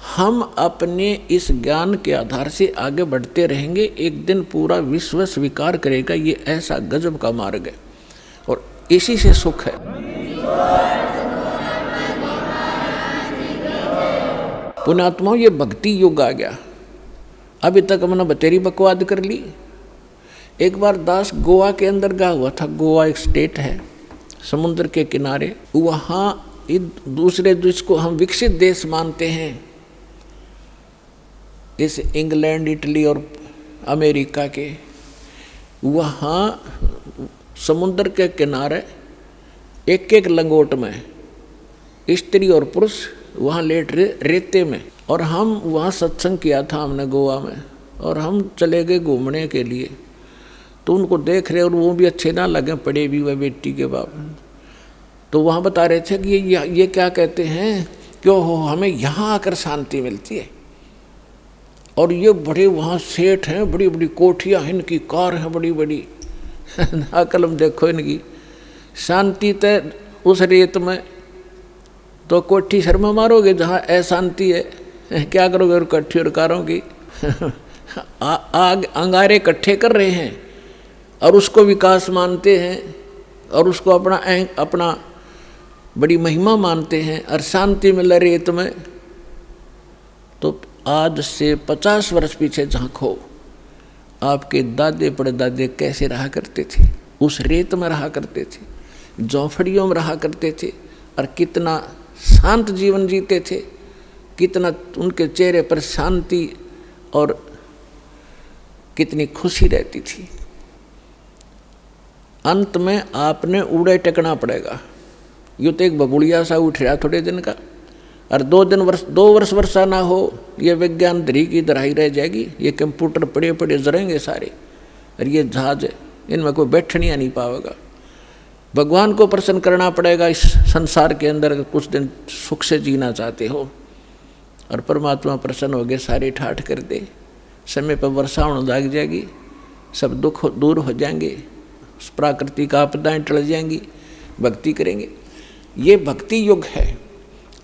B: हम अपने इस ज्ञान के आधार से आगे बढ़ते रहेंगे, एक दिन पूरा विश्व स्वीकार करेगा ये ऐसा गजब का मार्ग है और इसी से सुख है। पुण्यात्माओं, ये भक्ति युग आ गया। अभी तक हमने बतेरी बकवाद कर ली। एक बार दास गोवा के अंदर गया हुआ था। गोवा एक स्टेट है समुद्र के किनारे, वहाँ दूसरे देश को हम विकसित देश मानते हैं, इस इंग्लैंड इटली और अमेरिका के। वहाँ समुद्र के किनारे एक एक लंगोट में स्त्री और पुरुष वहाँ लेट रहे रेते में, और हम वहाँ सत्संग किया था हमने गोवा में, और हम चले गए घूमने के लिए। तो उनको देख रहे और वो भी अच्छे ना लगे, पड़े भी वह बेटी के बाप। तो वहाँ बता रहे थे कि ये क्या कहते हैं, क्यों हो हमें यहाँ आकर शांति मिलती है, और ये बड़े वहाँ सेठ हैं, बड़ी बड़ी कोठियाँ हैं, इनकी कार हैं बड़ी बड़ी, अकलम देखो इनकी। शांति तय उस रेत में, तो कोठी शर्मा मारोगे जहाँ अशांति है, क्या करोगे और कट्ठी और कारों की। आग अंगारे इकट्ठे कर रहे हैं और उसको विकास मानते हैं और उसको अपना बड़ी महिमा मानते हैं, और शांति मिल रेत में। तो आज से 50 वर्ष पीछे झांको, आपके दादे परदादे कैसे रहा करते थे, उस रेत में रहा करते थे, झोंपड़ियों में रहा करते थे, और कितना शांत जीवन जीते थे, कितना उनके चेहरे पर शांति और कितनी खुशी रहती थी। अंत में आपने उड़े टेकना पड़ेगा। यूँ तो एक बबुड़िया सा उठ रहा थोड़े दिन का, और 2 वर्ष वर्षा ना हो, ये विज्ञान धरी की धराई रह जाएगी। ये कंप्यूटर पड़े पड़े जरेंगे सारे, और ये जहाज इनमें कोई बैठनिया नहीं पाएगा। भगवान को प्रसन्न करना पड़ेगा इस संसार के अंदर। कुछ दिन सुख से जीना चाहते हो, और परमात्मा प्रसन्न हो गए, सारे ठाठ कर दे, समय पर वर्षा होने लग जाएगी, सब दुख दूर हो जाएंगे, प्राकृतिक आपदाएं टल जाएंगी, भक्ति करेंगे। ये भक्ति युग है,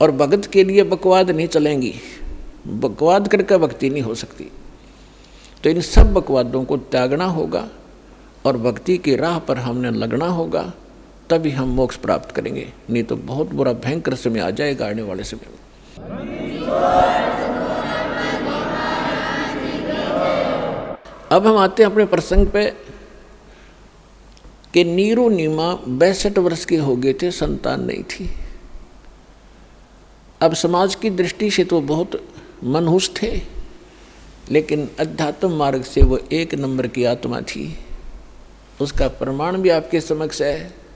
B: और भगत के लिए बकवाद नहीं चलेंगी। बकवाद करके भक्ति नहीं हो सकती। तो इन सब बकवादों को त्यागना होगा और भक्ति की राह पर हमने लगना होगा, तभी हम मोक्ष प्राप्त करेंगे। नहीं तो बहुत बुरा भयंकर समय आ जाएगा आने वाले समय में। अब हम आते हैं अपने प्रसंग पे कि नीरू नीमा 62 वर्ष के हो गए थे, संतान नहीं थी। अब समाज की दृष्टि से तो बहुत मनहूस थे, लेकिन अध्यात्म मार्ग से वो 1 नंबर की आत्मा थी। उसका प्रमाण भी आपके समक्ष है।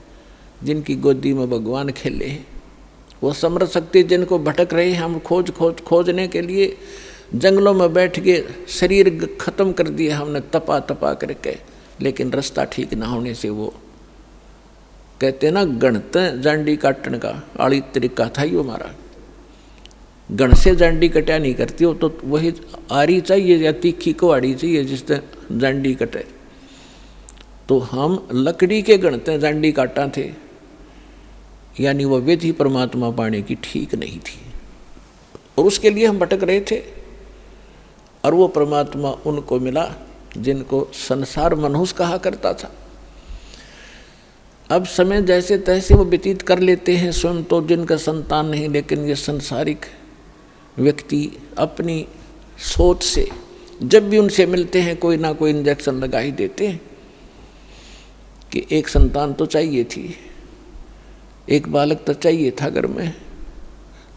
B: जिनकी गोदी में भगवान खेले, वो समझ सकते, जिनको भटक रहे हैं हम खोजने के लिए जंगलों में बैठ के शरीर खत्म कर दिया हमने तपा करके, लेकिन रास्ता ठीक ना होने से वो कहते ना गणत जांडी काटने का आड़ी तरीका था ही हमारा। गण से जांडी कटा नहीं करती हो, तो वही आरी चाहिए या तीखी को आड़ी चाहिए जिससे जांडी कटे। तो हम लकड़ी के गणते जांडी काटा थे, यानी वह विधि परमात्मा पाने की ठीक नहीं थी, और उसके लिए हम भटक रहे थे। और वो परमात्मा उनको मिला जिनको संसार मनहूस कहा करता था। अब समय जैसे तैसे वो व्यतीत कर लेते हैं, स्वयं तो जिनका संतान नहीं, लेकिन ये संसारिक व्यक्ति अपनी सोच से जब भी उनसे मिलते हैं कोई ना कोई इंजेक्शन लगा ही देते हैं कि एक संतान तो चाहिए थी, एक बालक तो चाहिए था घर में।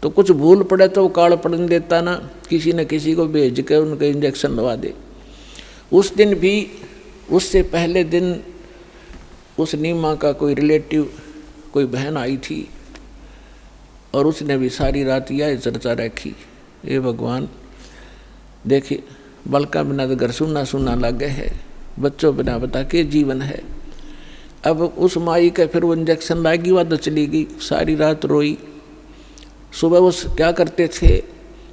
B: तो कुछ भूल पड़े तो वो काल पड़ने देता ना, किसी न किसी को भेज के उनके इंजेक्शन लगा दे। उस दिन भी, उससे पहले दिन उस नीमा का कोई रिलेटिव, कोई बहन आई थी, और उसने भी सारी रात यह चर्चा रखी, ये भगवान देखिए बालका बिना तो घर सुनना सुनना लगे है, बच्चों बिना बता के जीवन है। अब उस माई का फिर वो इंजेक्शन लागी, वह तो चली गई, सारी रात रोई। सुबह वो क्या करते थे,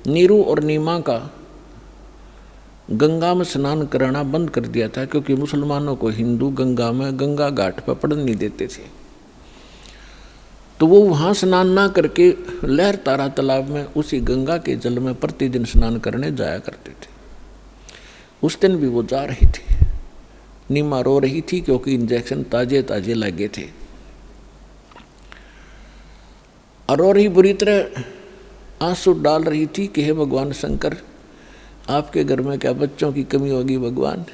B: नीरू और नीमा का गंगा में स्नान कराना बंद कर दिया था, क्योंकि मुसलमानों को हिंदू गंगा घाट पर पड़ने नहीं देते थे। तो वो वहाँ स्नान ना करके लहर तारा तालाब में उसी गंगा के जल में प्रतिदिन स्नान करने जाया करते थे। उस दिन भी वो जा रही थी। नीमा रो रही थी क्योंकि इंजेक्शन ताजे ताजे लगे थे, और रो रही बुरी तरह आंसू डाल रही थी कि हे भगवान शंकर, आपके घर में क्या बच्चों की कमी होगी भगवान,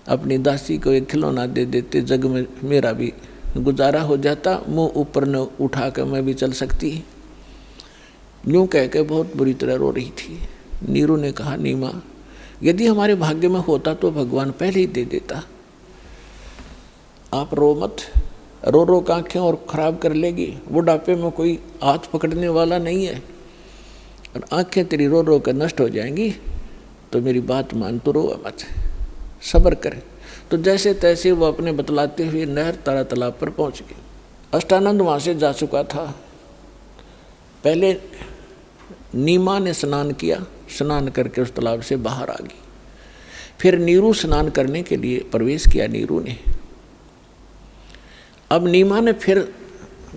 B: अपनी दासी को एक खिलौना दे देते, जग में मेरा भी गुजारा हो जाता, मुंह ऊपर न उठा कर मैं भी चल सकती। यूँ कह के बहुत बुरी तरह रो रही थी। नीरू ने कहा, नीमा यदि हमारे भाग्य में होता तो भगवान पहले ही दे देता, आप रो मत। रो रो के आँखें और ख़राब कर लेगी, बुढ़ापे में कोई हाथ पकड़ने वाला नहीं है, और आँखें तेरी रो रो कर नष्ट हो जाएंगी, तो मेरी बात मान, तो रो मत, सब्र कर। तो जैसे तैसे वो अपने बतलाते हुए नहर तारा तालाब पर पहुँच गए। अष्टानंद वहाँ से जा चुका था। पहले नीमा ने स्नान किया, स्नान करके उस तालाब से बाहर आ गई। फिर नीरू स्नान करने के लिए प्रवेश किया नीरू ने। अब नीमा ने फिर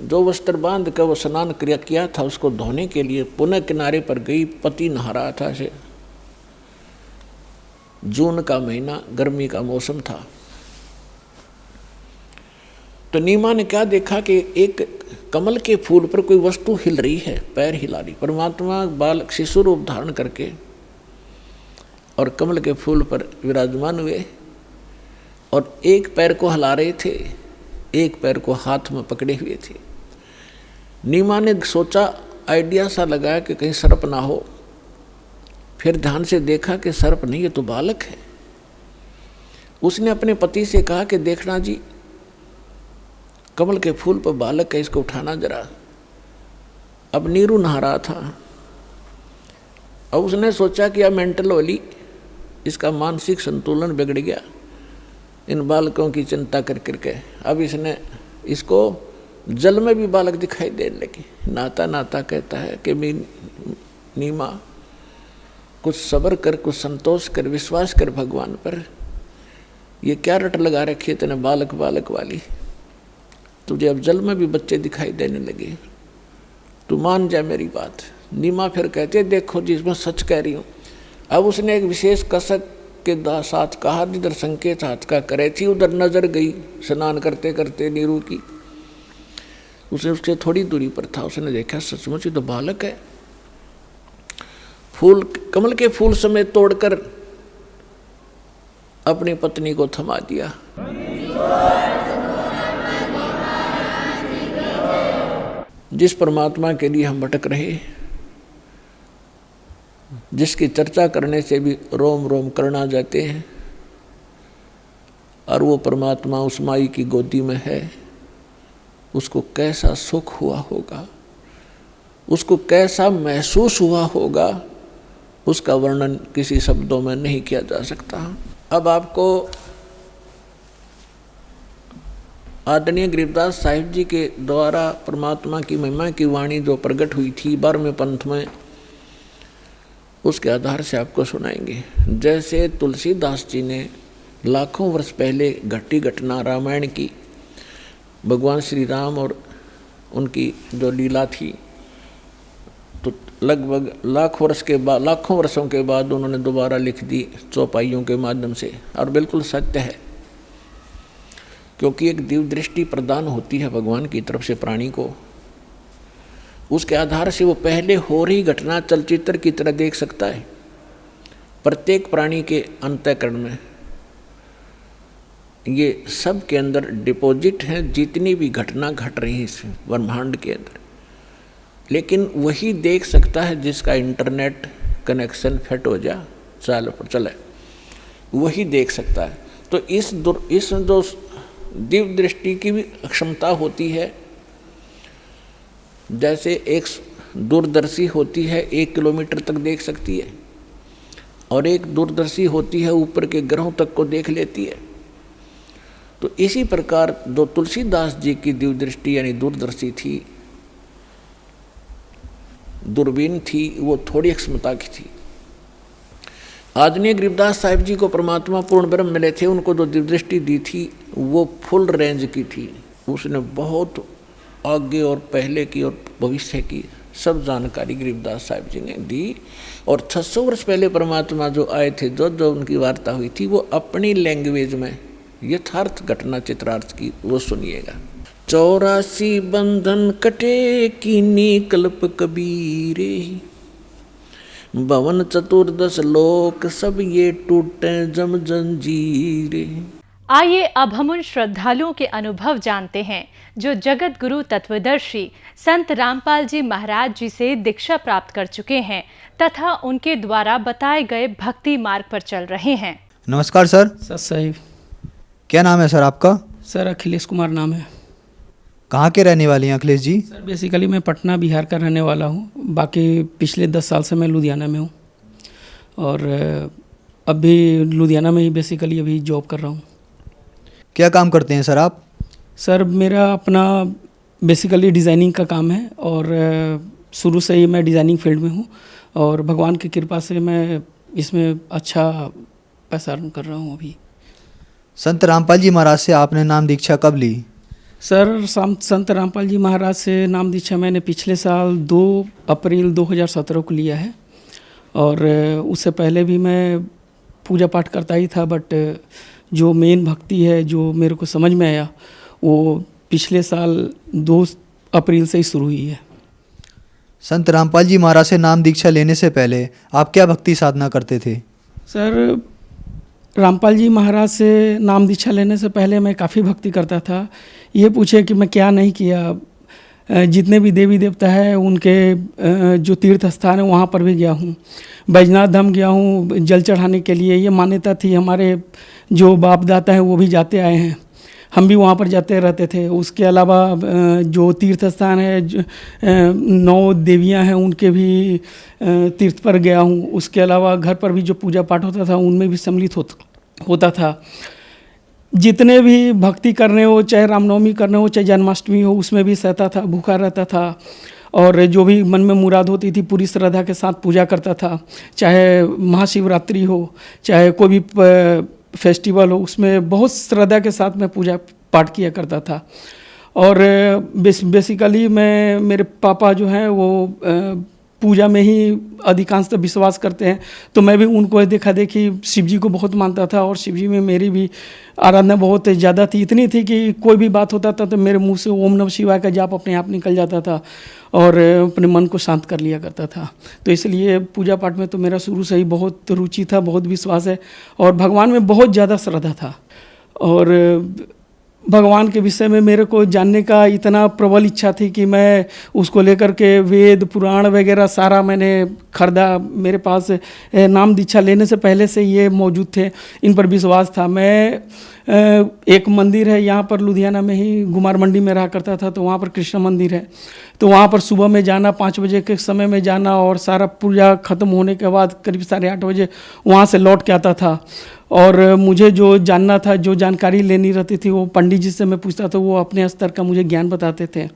B: जो वस्त्र बांध कर वो स्नान क्रिया किया था उसको धोने के लिए पुनः किनारे पर गई। पति नहा रहा था। से जून का महीना, गर्मी का मौसम था। तो नीमा ने क्या देखा कि एक कमल के फूल पर कोई वस्तु हिल रही है, पैर हिला रही। परमात्मा बालक शिशु रूप धारण करके और कमल के फूल पर विराजमान हुए और एक पैर को हिला रहे थे, एक पैर को हाथ में पकड़े हुए थे। नीमा ने सोचा, आइडिया सा लगाया कि कहीं सर्प ना हो। फिर ध्यान से देखा कि सर्प नहीं, ये तो बालक है। उसने अपने पति से कहा कि देखना जी, कमल के फूल पर बालक है, इसको उठाना जरा। अब नीरू नहा रहा था। अब उसने सोचा कि अब मेंटल वाली इसका मानसिक संतुलन बिगड़ गया इन बालकों की चिंता कर करके। अब इसने इसको जल में भी बालक दिखाई देने लगे। नाता नाता कहता है कि नीमा कुछ सब्र कर, कुछ संतोष कर, विश्वास कर भगवान पर। ये क्या रट लगा रखी है तेने बालक बालक वाली, तुझे अब जल में भी बच्चे दिखाई देने लगे, तू मान जा मेरी बात। नीमा फिर कहते देखो जी मैं सच कह रही हूँ। अब उसने एक विशेष कसक के साथ कहा, जिधर संकेत हाथ का करे थी उधर नजर गई स्नान करते करते नीरू की। उसे उससे थोड़ी दूरी पर था, उसने देखा सचमुच ही तो बालक है। फूल, कमल के फूल समेत तोड़कर अपनी पत्नी को थमा दिया। जिस परमात्मा के लिए हम भटक रहे, जिसकी चर्चा करने से भी रोम रोम करना जाते हैं, और वो परमात्मा उस माई की गोदी में है, उसको कैसा सुख हुआ होगा, उसको कैसा महसूस हुआ होगा, उसका वर्णन किसी शब्दों में नहीं किया जा सकता। अब आपको आदरणीय गरीबदास साहिब जी के द्वारा परमात्मा की महिमा की वाणी जो प्रकट हुई थी 12वें पंथ में, उसके आधार से आपको सुनाएंगे। जैसे तुलसीदास जी ने लाखों वर्ष पहले घटी घटना रामायण की, भगवान श्री राम और उनकी जो लीला थी, तो लगभग लाखों वर्षों के बाद उन्होंने दोबारा लिख दी चौपाइयों के माध्यम से। और बिल्कुल सत्य है, क्योंकि एक दिव्य दृष्टि प्रदान होती है भगवान की तरफ से प्राणी को। उसके आधार से वो पहले हो रही घटना चलचित्र की तरह देख सकता है। प्रत्येक प्राणी के अंतःकरण में ये सब के अंदर डिपॉजिट है, जितनी भी घटना घट रही है इस ब्रह्मांड के अंदर। लेकिन वही देख सकता है जिसका इंटरनेट कनेक्शन फिट हो जा चले, वही देख सकता है। तो इस जो दिव्य दृष्टि की भी क्षमता होती है। जैसे एक दूरदर्शी होती है 1 किलोमीटर तक देख सकती है, और एक दूरदर्शी होती है ऊपर के ग्रहों तक को देख लेती है। तो इसी प्रकार जो तुलसीदास जी की दिव्य दृष्टि यानी दूरदर्शी थी, दूरबीन थी, वो थोड़ी क्षमता की थी। आदरणीय गरीबदास साहिब जी को परमात्मा पूर्ण ब्रह्म मिले थे, उनको जो दिव्य दृष्टि दी थी वो फुल रेंज की थी। उसने बहुत आगे और पहले की और भविष्य की सब जानकारी गरीबदास साहिब जी ने दी। और 600 वर्ष पहले परमात्मा जो आए थे, जो उनकी वार्ता हुई थी, वो अपनी लैंग्वेज में यथार्थ घटना चित्रार्थ की, वो सुनिएगा। 84 बंधन कटे कीनी कल्प कबीरे, भवन 14 लोक सब ये टूटे जम जंजीरे।
C: आइए अब हम उन श्रद्धालुओं के अनुभव जानते हैं जो जगत गुरु तत्वदर्शी संत रामपाल जी महाराज जी से दीक्षा प्राप्त कर चुके हैं तथा उनके द्वारा बताए गए भक्ति मार्ग पर चल रहे हैं।
D: नमस्कार सर।
E: सर साहिब।
D: क्या नाम है सर आपका?
E: सर अखिलेश कुमार नाम है।
D: कहाँ के रहने वाले हैं अखिलेश जी?
E: सर बेसिकली मैं पटना बिहार का रहने वाला हूँ, बाकी पिछले 10 साल से मैं लुधियाना में हूँ, और अभी लुधियाना में ही बेसिकली अभी जॉब कर रहा हूँ।
D: क्या काम करते हैं सर आप?
E: सर मेरा अपना बेसिकली डिज़ाइनिंग का काम है, और शुरू से ही मैं डिज़ाइनिंग फील्ड में हूँ, और भगवान की कृपा से मैं इसमें अच्छा पैसा अर्न कर रहा हूँ अभी।
D: संत रामपाल जी महाराज से आपने नाम दीक्षा कब ली?
E: सर संत रामपाल जी महाराज से नाम दीक्षा मैंने पिछले साल 2 अप्रैल 2017 को लिया है, और उससे पहले भी मैं पूजा पाठ करता ही था, बट जो मेन भक्ति है जो मेरे को समझ में आया वो पिछले साल 2 अप्रैल से ही शुरू हुई है।
D: संत रामपाल जी महाराज से नाम दीक्षा लेने से पहले आप क्या भक्ति साधना करते थे?
E: सर रामपाल जी महाराज से नाम दीक्षा लेने से पहले मैं काफ़ी भक्ति करता था। ये पूछे कि मैं क्या नहीं किया। जितने भी देवी देवता है उनके जो तीर्थ स्थान है वहाँ पर भी गया हूँ, बैजनाथ धाम गया हूँ जल चढ़ाने के लिए। ये मान्यता थी, हमारे जो बाप दाता हैं वो भी जाते आए हैं, हम भी वहाँ पर जाते रहते थे। उसके अलावा जो तीर्थ स्थान है, 9 देवियाँ हैं, उनके भी तीर्थ पर गया हूँ। उसके अलावा घर पर भी जो पूजा पाठ होता था उनमें भी सम्मिलित होता था। जितने भी भक्ति करने हो, चाहे रामनवमी करने हो, चाहे जन्माष्टमी हो, उसमें भी सहता था, भूखा रहता था और जो भी मन में मुराद होती थी पूरी श्रद्धा के साथ पूजा करता था। चाहे महाशिवरात्रि हो, चाहे कोई भी फेस्टिवल हो, उसमें बहुत श्रद्धा के साथ मैं पूजा पाठ किया करता था। और बेसिकली मेरे पापा जो हैं वो पूजा में ही अधिकांशतः विश्वास करते हैं, तो मैं भी उनको देखा देखी शिव जी को बहुत मानता था और शिव जी में मेरी भी आराधना बहुत ज़्यादा थी। इतनी थी कि कोई भी बात होता था तो मेरे मुंह से ओम नमः शिवाय का जाप अपने आप निकल जाता था और अपने मन को शांत कर लिया करता था। तो इसलिए पूजा पाठ में तो मेरा शुरू से ही बहुत रुचि था, बहुत विश्वास है और भगवान में बहुत ज़्यादा श्रद्धा था। और भगवान के विषय में मेरे को जानने का इतना प्रबल इच्छा थी कि मैं उसको लेकर के वेद पुराण वगैरह सारा मैंने खरीदा। मेरे पास नाम दीक्षा लेने से पहले से ये मौजूद थे, इन पर विश्वास था। मैं एक मंदिर है यहाँ पर लुधियाना में ही, गुमार मंडी में रहा करता था, तो वहाँ पर कृष्ण मंदिर है। तो वहाँ पर सुबह में जाना, 5 बजे के समय में जाना और सारा पूजा ख़त्म होने के बाद करीब 8:30 बजे वहाँ से लौट के आता था। और मुझे जो जानना था, जो जानकारी लेनी रहती थी, वो पंडित जी से मैं पूछता था, वो अपने स्तर का मुझे ज्ञान बताते थे।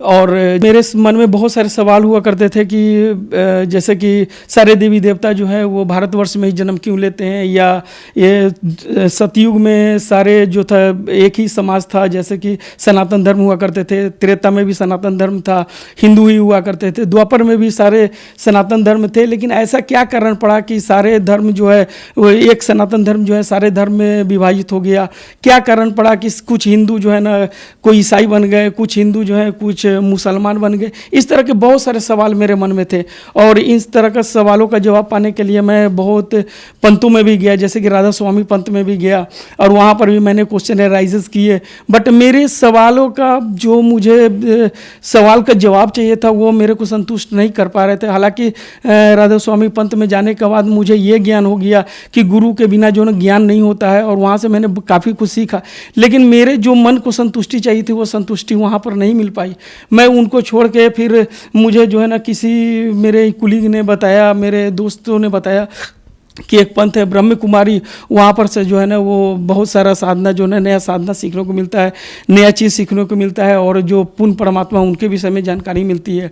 E: और मेरे मन में बहुत सारे सवाल हुआ करते थे कि जैसे कि सारे देवी देवता जो है वो भारतवर्ष में ही जन्म क्यों लेते हैं, या ये सतयुग में सारे जो था एक ही समाज था, जैसे कि सनातन धर्म हुआ करते थे, त्रेता में भी सनातन धर्म था, हिंदू ही हुआ करते थे, द्वापर में भी सारे सनातन धर्म थे। लेकिन ऐसा क्या कारण पड़ा कि सारे धर्म जो है वो एक सनातन धर्म जो है सारे धर्म में विभाजित हो गया? क्या कारण पड़ा कि कुछ हिंदू जो है ना कोई ईसाई बन गए, कुछ हिंदू जो है कुछ मुसलमान बन गए? इस तरह के बहुत सारे सवाल मेरे मन में थे और इस तरह का सवालों का जवाब पाने के लिए मैं बहुत पंथों में भी गया, जैसे कि राधा स्वामी पंथ में भी गया और वहाँ पर भी मैंने क्वेश्चन एराइजेस किए। बट मेरे सवालों का जो मुझे सवाल का जवाब चाहिए था वो मेरे को संतुष्ट नहीं कर पा रहे थे। हालांकि राधा स्वामी पंथ में जाने के बाद मुझे ये ज्ञान हो गया कि गुरु के बिना जो ना ज्ञान नहीं होता है, और वहाँ से मैंने काफ़ी कुछ सीखा। लेकिन मेरे जो मन को संतुष्टि चाहिए थी वो संतुष्टि वहाँ पर नहीं मिल पाई। मैं उनको छोड़ के फिर मुझे जो है ना किसी मेरे कुलीग ने बताया, मेरे दोस्तों ने बताया कि एक पंथ है ब्रह्म कुमारी, वहाँ पर से जो है ना वो बहुत सारा साधना जो है नया साधना सीखने को मिलता है, नया चीज़ सीखने को मिलता है और जो पूर्ण परमात्मा उनके विषय में जानकारी मिलती है।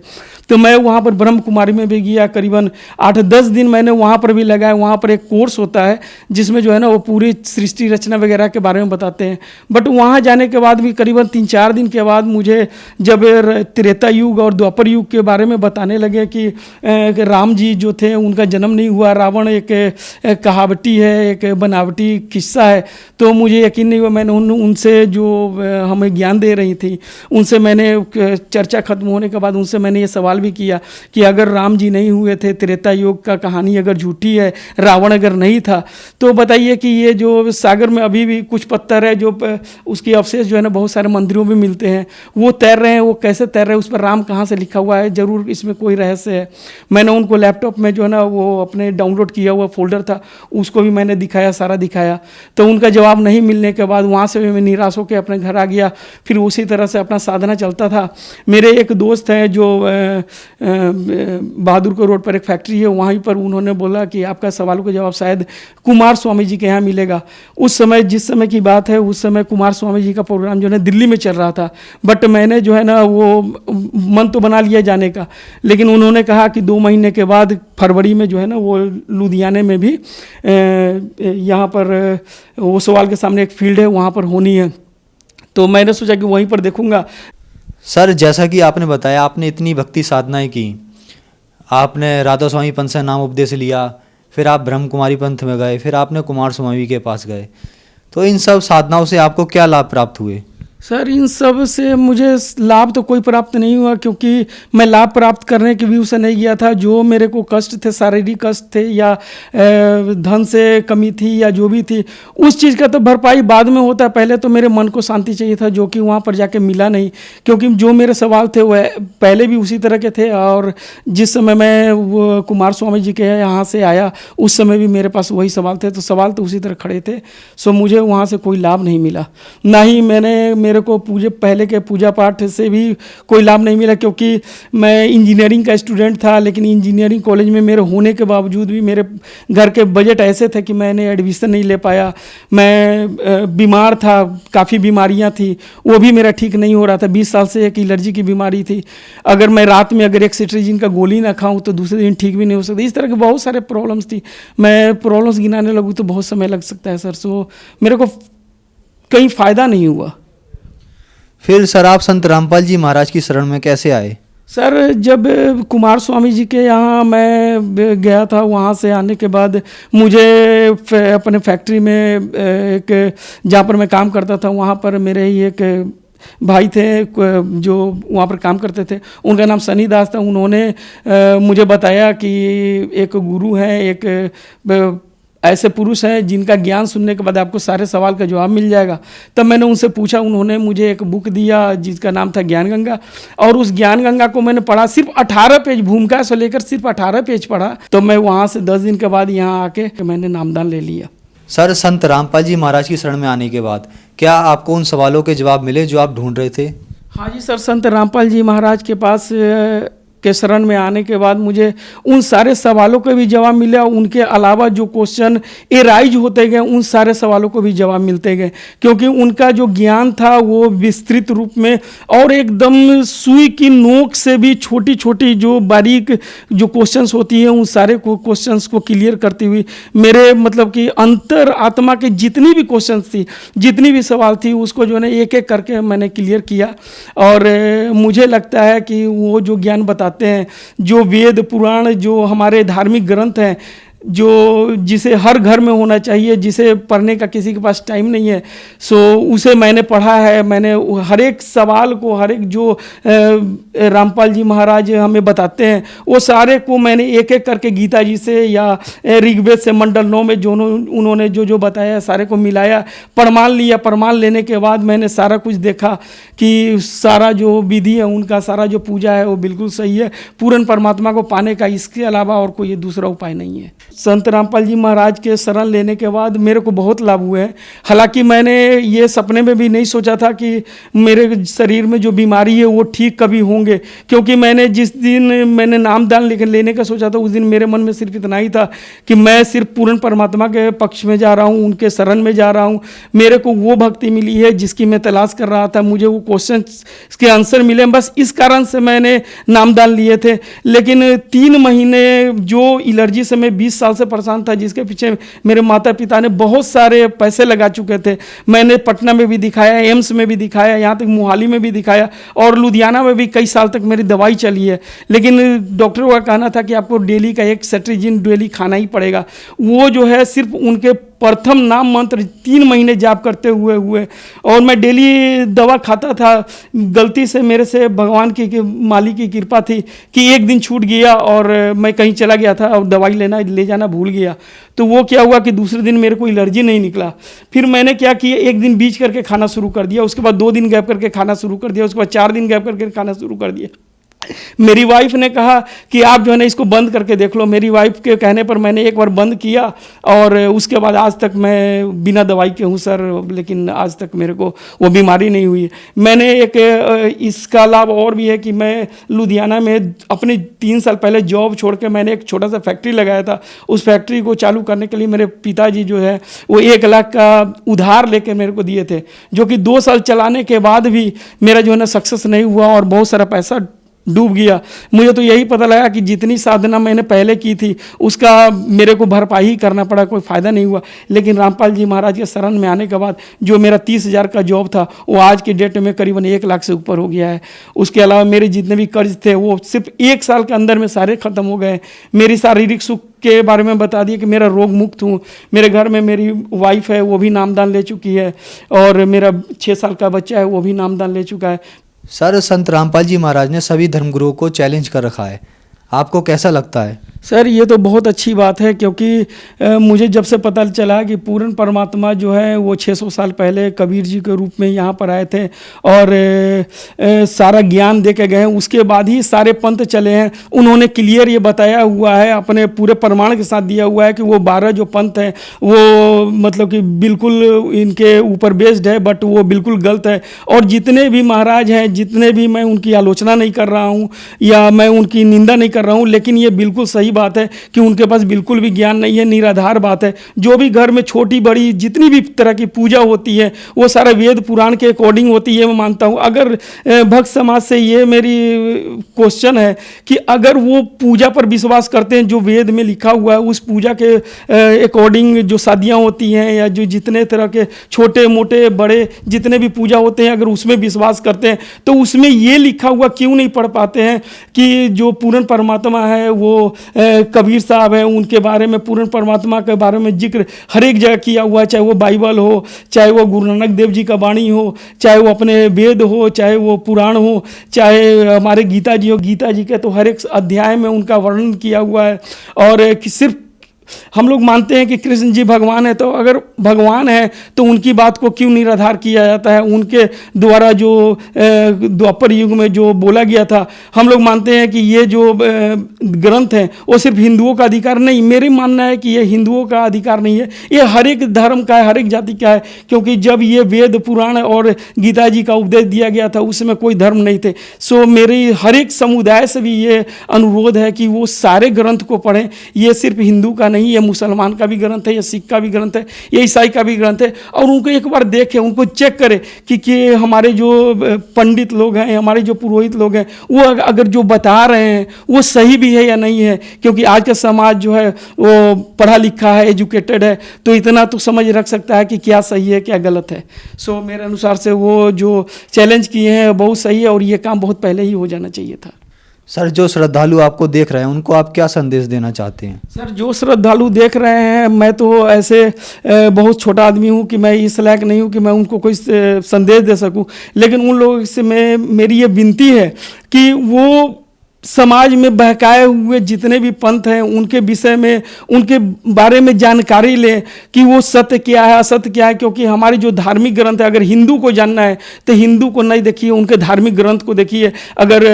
E: तो मैं वहाँ पर ब्रह्म कुमारी में भी गया, करीबन 8-10 दिन मैंने वहाँ पर भी लगाया। वहाँ पर एक कोर्स होता है जिसमें जो है ना वो पूरी सृष्टि रचना वगैरह के बारे में बताते हैं। बट वहाँ जाने के बाद भी करीबन 3-4 दिन के बाद मुझे जब त्रेता युग और द्वापर युग के बारे में बताने लगे कि राम जी जो थे उनका जन्म नहीं हुआ, रावण एक कहावटी है, एक बनावटी किस्सा है, तो मुझे यकीन नहीं हुआ। मैंने उनसे जो हमें ज्ञान दे रही थी उनसे मैंने चर्चा खत्म होने के बाद उनसे मैंने ये सवाल भी किया कि अगर राम जी नहीं हुए थे, त्रेता युग का कहानी अगर झूठी है, रावण अगर नहीं था, तो बताइए कि ये जो सागर में अभी भी कुछ पत्थर है जो उसके अवशेष जो है ना बहुत सारे मंदिरों में मिलते हैं, वो तैर रहे हैं, वो कैसे तैर रहे हैं, उस पर राम कहाँ से लिखा हुआ है, ज़रूर इसमें कोई रहस्य है। मैंने उनको लैपटॉप में जो है ना वो अपने डाउनलोड किया हुआ फोल्डर था उसको भी मैंने दिखाया, सारा दिखाया। तो उनका जवाब नहीं मिलने के बाद वहाँ से भी मैं निराश होकर अपने घर आ गया। फिर उसी तरह से अपना साधना चलता था। मेरे एक दोस्त हैं जो बहादुरपुर रोड पर एक फैक्ट्री है, वहीं पर उन्होंने बोला कि आपका सवालों का जवाब शायद कुमार स्वामी जी के यहाँ मिलेगा। उस समय जिस समय की बात है उस समय कुमार स्वामी जी का प्रोग्राम जो है दिल्ली में चल रहा था। बट मैंने जो है ना वो मन तो बना लिया जाने का, लेकिन उन्होंने कहा कि 2 महीने के बाद फरवरी में जो है ना वो लुधियाने में भी यहाँ पर वो सवाल के सामने एक फील्ड है, वहाँ पर होनी है। तो मैंने सोचा कि वहीं पर देखूंगा।
D: सर, जैसा कि आपने बताया, आपने इतनी भक्ति साधनाएं की, आपने राधा स्वामी पंथ से नाम उपदेश लिया, फिर आप ब्रह्म कुमारी पंथ में गए, फिर आपने कुमार स्वामी के पास गए, तो इन सब साधनाओं से आपको क्या लाभ प्राप्त हुए?
E: सर इन सब से मुझे लाभ तो कोई प्राप्त नहीं हुआ, क्योंकि मैं लाभ प्राप्त करने के व्यू से नहीं गया था। जो मेरे को कष्ट थे, शारीरिक कष्ट थे या धन से कमी थी या जो भी थी, उस चीज़ का तो भरपाई बाद में होता है। पहले तो मेरे मन को शांति चाहिए था, जो कि वहाँ पर जाके मिला नहीं, क्योंकि जो मेरे सवाल थे वह पहले भी उसी तरह के थे, और जिस समय मैं वो कुमार स्वामी जी के यहाँ से आया उस समय भी मेरे पास वही सवाल थे, तो सवाल तो उसी तरह खड़े थे। सो मुझे वहाँ से कोई लाभ नहीं मिला, ना ही मेरे को पहले के पूजा पाठ से भी कोई लाभ नहीं मिला, क्योंकि मैं इंजीनियरिंग का स्टूडेंट था। लेकिन इंजीनियरिंग कॉलेज में मेरे होने के बावजूद भी मेरे घर के बजट ऐसे थे कि मैंने एडमिशन नहीं ले पाया। मैं बीमार था, काफ़ी बीमारियां थी, वो भी मेरा ठीक नहीं हो रहा था। 20 साल से एक एलर्जी की बीमारी थी, अगर मैं रात में अगर एक सिट्रीजिन का गोली ना खाऊं तो दूसरे दिन ठीक भी नहीं हो सकता। इस तरह के बहुत सारे प्रॉब्लम्स थी। मैं प्रॉब्लम्स गिनाने लगूँ तो बहुत समय लग सकता है सर। सो मेरे को कहीं फ़ायदा नहीं हुआ।
D: फिर सर आप संत रामपाल जी महाराज की शरण में कैसे आए?
E: सर जब कुमार स्वामी जी के यहाँ मैं गया था, वहाँ से आने के बाद मुझे अपने फैक्ट्री में एक जहाँ पर मैं काम करता था, वहाँ पर मेरे ही एक भाई थे जो वहाँ पर काम करते थे, उनका नाम सनी दास था। उन्होंने मुझे बताया कि एक गुरु हैं, एक ऐसे पुरुष हैं जिनका ज्ञान सुनने के बाद आपको सारे सवाल का जवाब मिल जाएगा। तब मैंने उनसे पूछा, उन्होंने मुझे एक बुक दिया जिसका नाम था ज्ञान गंगा, और उस ज्ञान गंगा को मैंने पढ़ा। सिर्फ 18 पेज, भूमिका से लेकर सिर्फ 18 पेज पढ़ा। तो मैं वहाँ से 10 दिन के बाद यहाँ आके मैंने नामदान ले लिया।
D: सर संत रामपाल जी महाराज की शरण में आने के बाद क्या आपको उन सवालों के जवाब मिले जो आप ढूंढ रहे थे?
E: हाँ जी सर, संत रामपाल जी महाराज के पास के शरण में आने के बाद मुझे उन सारे सवालों के भी जवाब मिला। उनके अलावा जो क्वेश्चन एराइज होते गए उन सारे सवालों को भी जवाब मिलते गए, क्योंकि उनका जो ज्ञान था वो विस्तृत रूप में और एकदम सुई की नोक से भी छोटी छोटी जो बारीक जो क्वेश्चंस होती हैं उन सारे क्वेश्चंस को क्लियर करती हुई मेरे मतलब कि अंतर आत्मा के जितनी भी क्वेश्चंस थी, जितनी भी सवाल थी, उसको जो है एक एक करके मैंने क्लियर किया। और मुझे लगता है कि वो जो ज्ञान बताते हैं, जो वेद पुराण जो हमारे धार्मिक ग्रंथ हैं, जो जिसे हर घर में होना चाहिए, जिसे पढ़ने का किसी के पास टाइम नहीं है, सो उसे मैंने पढ़ा है। मैंने हर एक सवाल को, हर एक जो रामपाल जी महाराज हमें बताते हैं वो सारे को मैंने एक एक करके गीता जी से या ऋग्वेद से मंडल 9 में जो उन्होंने जो बताया सारे को मिलाया, प्रमाण लिया। प्रमाण लेने के बाद मैंने सारा कुछ देखा कि सारा जो विधि है उनका, सारा जो पूजा है वो बिल्कुल सही है। पूर्ण परमात्मा को पाने का इसके अलावा और कोई दूसरा उपाय नहीं है। संत रामपाल जी महाराज के शरण लेने के बाद मेरे को बहुत लाभ हुए हैं। हालांकि मैंने ये सपने में भी नहीं सोचा था कि मेरे शरीर में जो बीमारी है वो ठीक कभी होंगे, क्योंकि मैंने जिस दिन मैंने नामदान लेने का सोचा था उस दिन मेरे मन में सिर्फ इतना ही था कि मैं सिर्फ पूर्ण परमात्मा के पक्ष में जा रहा हूँ, उनके शरण में जा रहा हूँ। मेरे को वो भक्ति मिली है जिसकी मैं तलाश कर रहा था, मुझे वो क्वेश्चन के आंसर मिले, बस इस कारण से मैंने नामदान लिए थे। लेकिन 3 महीने जो एलर्जी से मैं 20 साल से परेशान था, जिसके पीछे मेरे माता पिता ने बहुत सारे पैसे लगा चुके थे। मैंने पटना में भी दिखाया, एम्स में भी दिखाया, यहाँ तक मोहाली में भी दिखाया और लुधियाना में भी कई साल तक मेरी दवाई चली है। लेकिन डॉक्टरों का कहना था कि आपको डेली का एक सेट्रीजिन डेली खाना ही पड़ेगा। वो जो है सिर्फ उनके प्रथम नाम मंत्र 3 महीने जाप करते हुए और मैं डेली दवा खाता था। गलती से मेरे से भगवान की मालिक की कृपा थी कि एक दिन छूट गया और मैं कहीं चला गया था और दवाई ले जाना भूल गया। तो वो क्या हुआ कि दूसरे दिन मेरे को एलर्जी नहीं निकला। फिर मैंने क्या किया, एक दिन बीच करके खाना शुरू कर दिया, उसके बाद 2 दिन गैप करके खाना शुरू कर दिया, उसके बाद 4 दिन गैप करके खाना शुरू कर दिया। मेरी वाइफ ने कहा कि आप जो है ना इसको बंद करके देख लो। मेरी वाइफ के कहने पर मैंने एक बार बंद किया और उसके बाद आज तक मैं बिना दवाई के हूँ सर, लेकिन आज तक मेरे को वो बीमारी नहीं हुई है। मैंने एक इसका लाभ और भी है कि मैं लुधियाना में अपने 3 साल पहले जॉब छोड़ के मैंने एक छोटा सा फैक्ट्री लगाया था। उस फैक्ट्री को चालू करने के लिए मेरे पिताजी जो है वो 1 लाख का उधार लेकर मेरे को दिए थे, जो कि 2 साल चलाने के बाद भी मेरा जो है ना सक्सेस नहीं हुआ और बहुत सारा पैसा डूब गया। मुझे तो यही पता लगा कि जितनी साधना मैंने पहले की थी उसका मेरे को भरपाई ही करना पड़ा, कोई फ़ायदा नहीं हुआ। लेकिन रामपाल जी महाराज के शरण में आने के बाद जो मेरा 30,000 का जॉब था वो आज की डेट में करीबन 1 लाख से ऊपर हो गया है। उसके अलावा मेरे जितने भी कर्ज थे वो सिर्फ 1 साल के अंदर में सारे ख़त्म हो गए। मेरी शारीरिक सुख के बारे में बता दिए कि मेरा रोग मुक्त हूँ। मेरे घर में मेरी वाइफ है वो भी नामदान ले चुकी है, और मेरा 6 साल का बच्चा है वो भी नामदान ले चुका है।
D: सर, संत रामपाल जी महाराज ने सभी धर्मगुरुओं को चैलेंज कर रखा है, आपको कैसा लगता है?
E: सर ये तो बहुत अच्छी बात है, क्योंकि मुझे जब से पता चला कि पूर्ण परमात्मा जो है वो 600 साल पहले कबीर जी के रूप में यहाँ पर आए थे और सारा ज्ञान दे के गए, उसके बाद ही सारे पंथ चले हैं। उन्होंने क्लियर ये बताया हुआ है, अपने पूरे प्रमाण के साथ दिया हुआ है कि वो 12 जो पंथ हैं वो मतलब कि बिल्कुल इनके ऊपर बेस्ड है, बट वो बिल्कुल गलत है। और जितने भी महाराज हैं, जितने भी, मैं उनकी आलोचना नहीं कर रहा हूँ या मैं उनकी निंदा नहीं कर रहा हूँ, लेकिन ये बिल्कुल सही बात है कि उनके पास बिल्कुल भी ज्ञान नहीं है, निराधार बात है। जो भी घर में छोटी बड़ी जितनी भी तरह की पूजा होती है वो सारा वेद पुराण के अकॉर्डिंग होती है, मैं मानता हूँ। अगर भक्त समाज से ये मेरी क्वेश्चन है कि अगर वो पूजा पर विश्वास करते हैं, जो वेद में लिखा हुआ है उस पूजा के अकॉर्डिंग जो शादियाँ होती हैं या जो जितने तरह के छोटे मोटे बड़े जितने भी पूजा होते हैं, अगर उसमें विश्वास करते हैं तो उसमें ये लिखा हुआ क्यों नहीं पढ़ पाते हैं कि जो पूर्ण परमात्मा है वो कबीर साहब है, उनके बारे में, पूर्ण परमात्मा के बारे में जिक्र हर एक जगह किया हुआ है, चाहे वो बाइबल हो, चाहे वो गुरु नानक देव जी का वाणी हो, चाहे वो अपने वेद हो, चाहे वो पुराण हो, चाहे हमारे गीता जी हो। गीता जी के तो हर एक अध्याय में उनका वर्णन किया हुआ है। और सिर्फ हम लोग मानते हैं कि कृष्ण जी भगवान है, तो अगर भगवान है तो उनकी बात को क्यों निराधार किया जाता है? उनके द्वारा जो द्वापर युग में जो बोला गया था, हम लोग मानते हैं कि ये जो ग्रंथ हैं वो सिर्फ हिंदुओं का अधिकार नहीं, मेरे मानना है कि ये हिंदुओं का अधिकार नहीं है, ये हर एक धर्म का है, हर एक जाति का है। क्योंकि जब ये वेद पुराण और गीता जी का उपदेश दिया गया था उसमें कोई धर्म नहीं थे। सो मेरे हर एक समुदाय से भी ये अनुरोध है कि वो सारे ग्रंथ को पढ़ें। ये सिर्फ हिंदू का नहीं, ये मुसलमान का भी ग्रंथ है, ये सिख का भी ग्रंथ है, ये ईसाई का भी ग्रंथ है। और उनको एक बार देखें, उनको चेक करें कि हमारे जो पंडित लोग हैं, हमारे जो पुरोहित लोग हैं, वो अगर जो बता रहे हैं वो सही भी है या नहीं है। क्योंकि आज का समाज जो है वो पढ़ा लिखा है, एजुकेटेड है, तो इतना तो समझ रख सकता है कि क्या सही है क्या गलत है। सो मेरे अनुसार से वो जो चैलेंज किए हैं बहुत सही है, और ये काम बहुत पहले ही हो जाना चाहिए था।
D: सर, जो श्रद्धालु आपको देख रहे हैं उनको आप क्या संदेश देना चाहते हैं?
E: सर, जो श्रद्धालु देख रहे हैं, मैं तो ऐसे बहुत छोटा आदमी हूँ कि मैं इस लायक नहीं हूँ कि मैं उनको कोई संदेश दे सकूँ, लेकिन उन लोगों से मेरी ये विनती है कि वो समाज में बहकाए हुए जितने भी पंथ हैं उनके विषय में, उनके बारे में जानकारी लें कि वो सत्य क्या है, असत्य क्या है। क्योंकि हमारे जो धार्मिक ग्रंथ है, अगर हिंदू को जानना है तो हिंदू को नहीं देखिए, उनके धार्मिक ग्रंथ को देखिए। अगर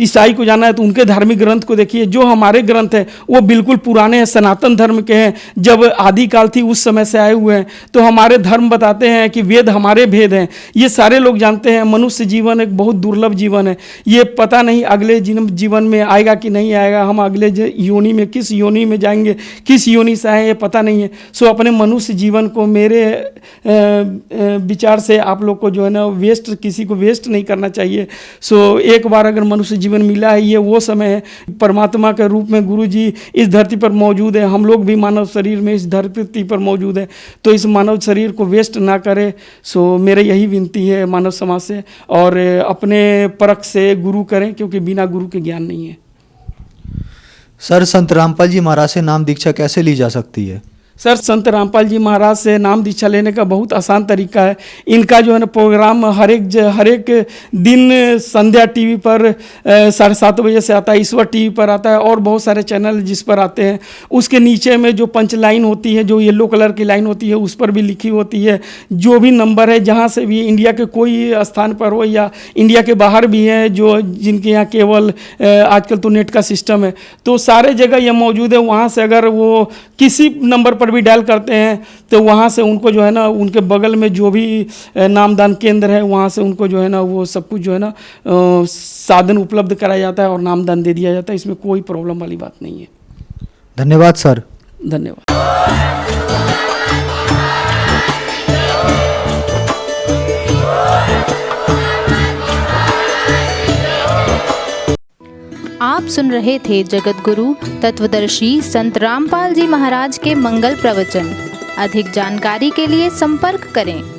E: ईसाई को जानना है तो उनके धार्मिक ग्रंथ को देखिए। जो हमारे ग्रंथ हैं वो बिल्कुल पुराने हैं, सनातन धर्म के हैं, जब आदिकाल थी उस समय से आए हुए हैं। तो हमारे धर्म बताते हैं कि वेद हमारे भेद हैं, ये सारे लोग जानते हैं। मनुष्य जीवन एक बहुत दुर्लभ जीवन है, ये पता नहीं अगले जीवन में आएगा कि नहीं आएगा, हम अगले योनि में किस योनि में जाएंगे, किस योनि से आए ये पता नहीं है। सो अपने मनुष्य जीवन को मेरे विचार से आप लोग को जो है ना वेस्ट, किसी को वेस्ट नहीं करना चाहिए। सो एक बार अगर मनुष्य जीवन मिला है, ये वो समय है, परमात्मा के रूप में गुरु जी इस धरती पर मौजूद है, हम लोग भी मानव शरीर में इस धरती पर मौजूद है, तो इस मानव शरीर को वेस्ट ना करें। सो मेरे यही विनती है मानव समाज से, और अपने परख से गुरु करें, क्योंकि बिना गुरु के ज्ञान नहीं है।
D: सर, संत रामपाल जी महाराज से नाम दीक्षा कैसे ली जा सकती है?
E: सर, संत रामपाल जी महाराज से नाम दीक्षा लेने का बहुत आसान तरीका है। इनका जो है ना प्रोग्राम हर एक दिन संध्या टीवी पर 7:30 बजे से आता है, ईश्वर टीवी पर आता है, और बहुत सारे चैनल जिस पर आते हैं। उसके नीचे में जो पंच लाइन होती है, जो येलो कलर की लाइन होती है, उस पर भी लिखी होती है जो भी नंबर है, जहाँ से भी इंडिया के कोई स्थान पर हो या इंडिया के बाहर भी हैं, जो जिनके यहाँ केवल आजकल तो नेट का सिस्टम है, तो सारे जगह ये मौजूद है। वहाँ से अगर वो किसी नंबर पर भी डायल करते हैं तो वहाँ से उनको जो है ना उनके बगल में जो भी नामदान केंद्र है वहाँ से उनको जो है ना वो सब कुछ जो है ना साधन उपलब्ध कराया जाता है और नामदान दे दिया जाता है। इसमें कोई प्रॉब्लम वाली बात नहीं है।
D: धन्यवाद सर।
E: धन्यवाद।
F: आप सुन रहे थे जगत गुरु तत्वदर्शी संत रामपाल जी महाराज के मंगल प्रवचन। अधिक जानकारी के लिए संपर्क करें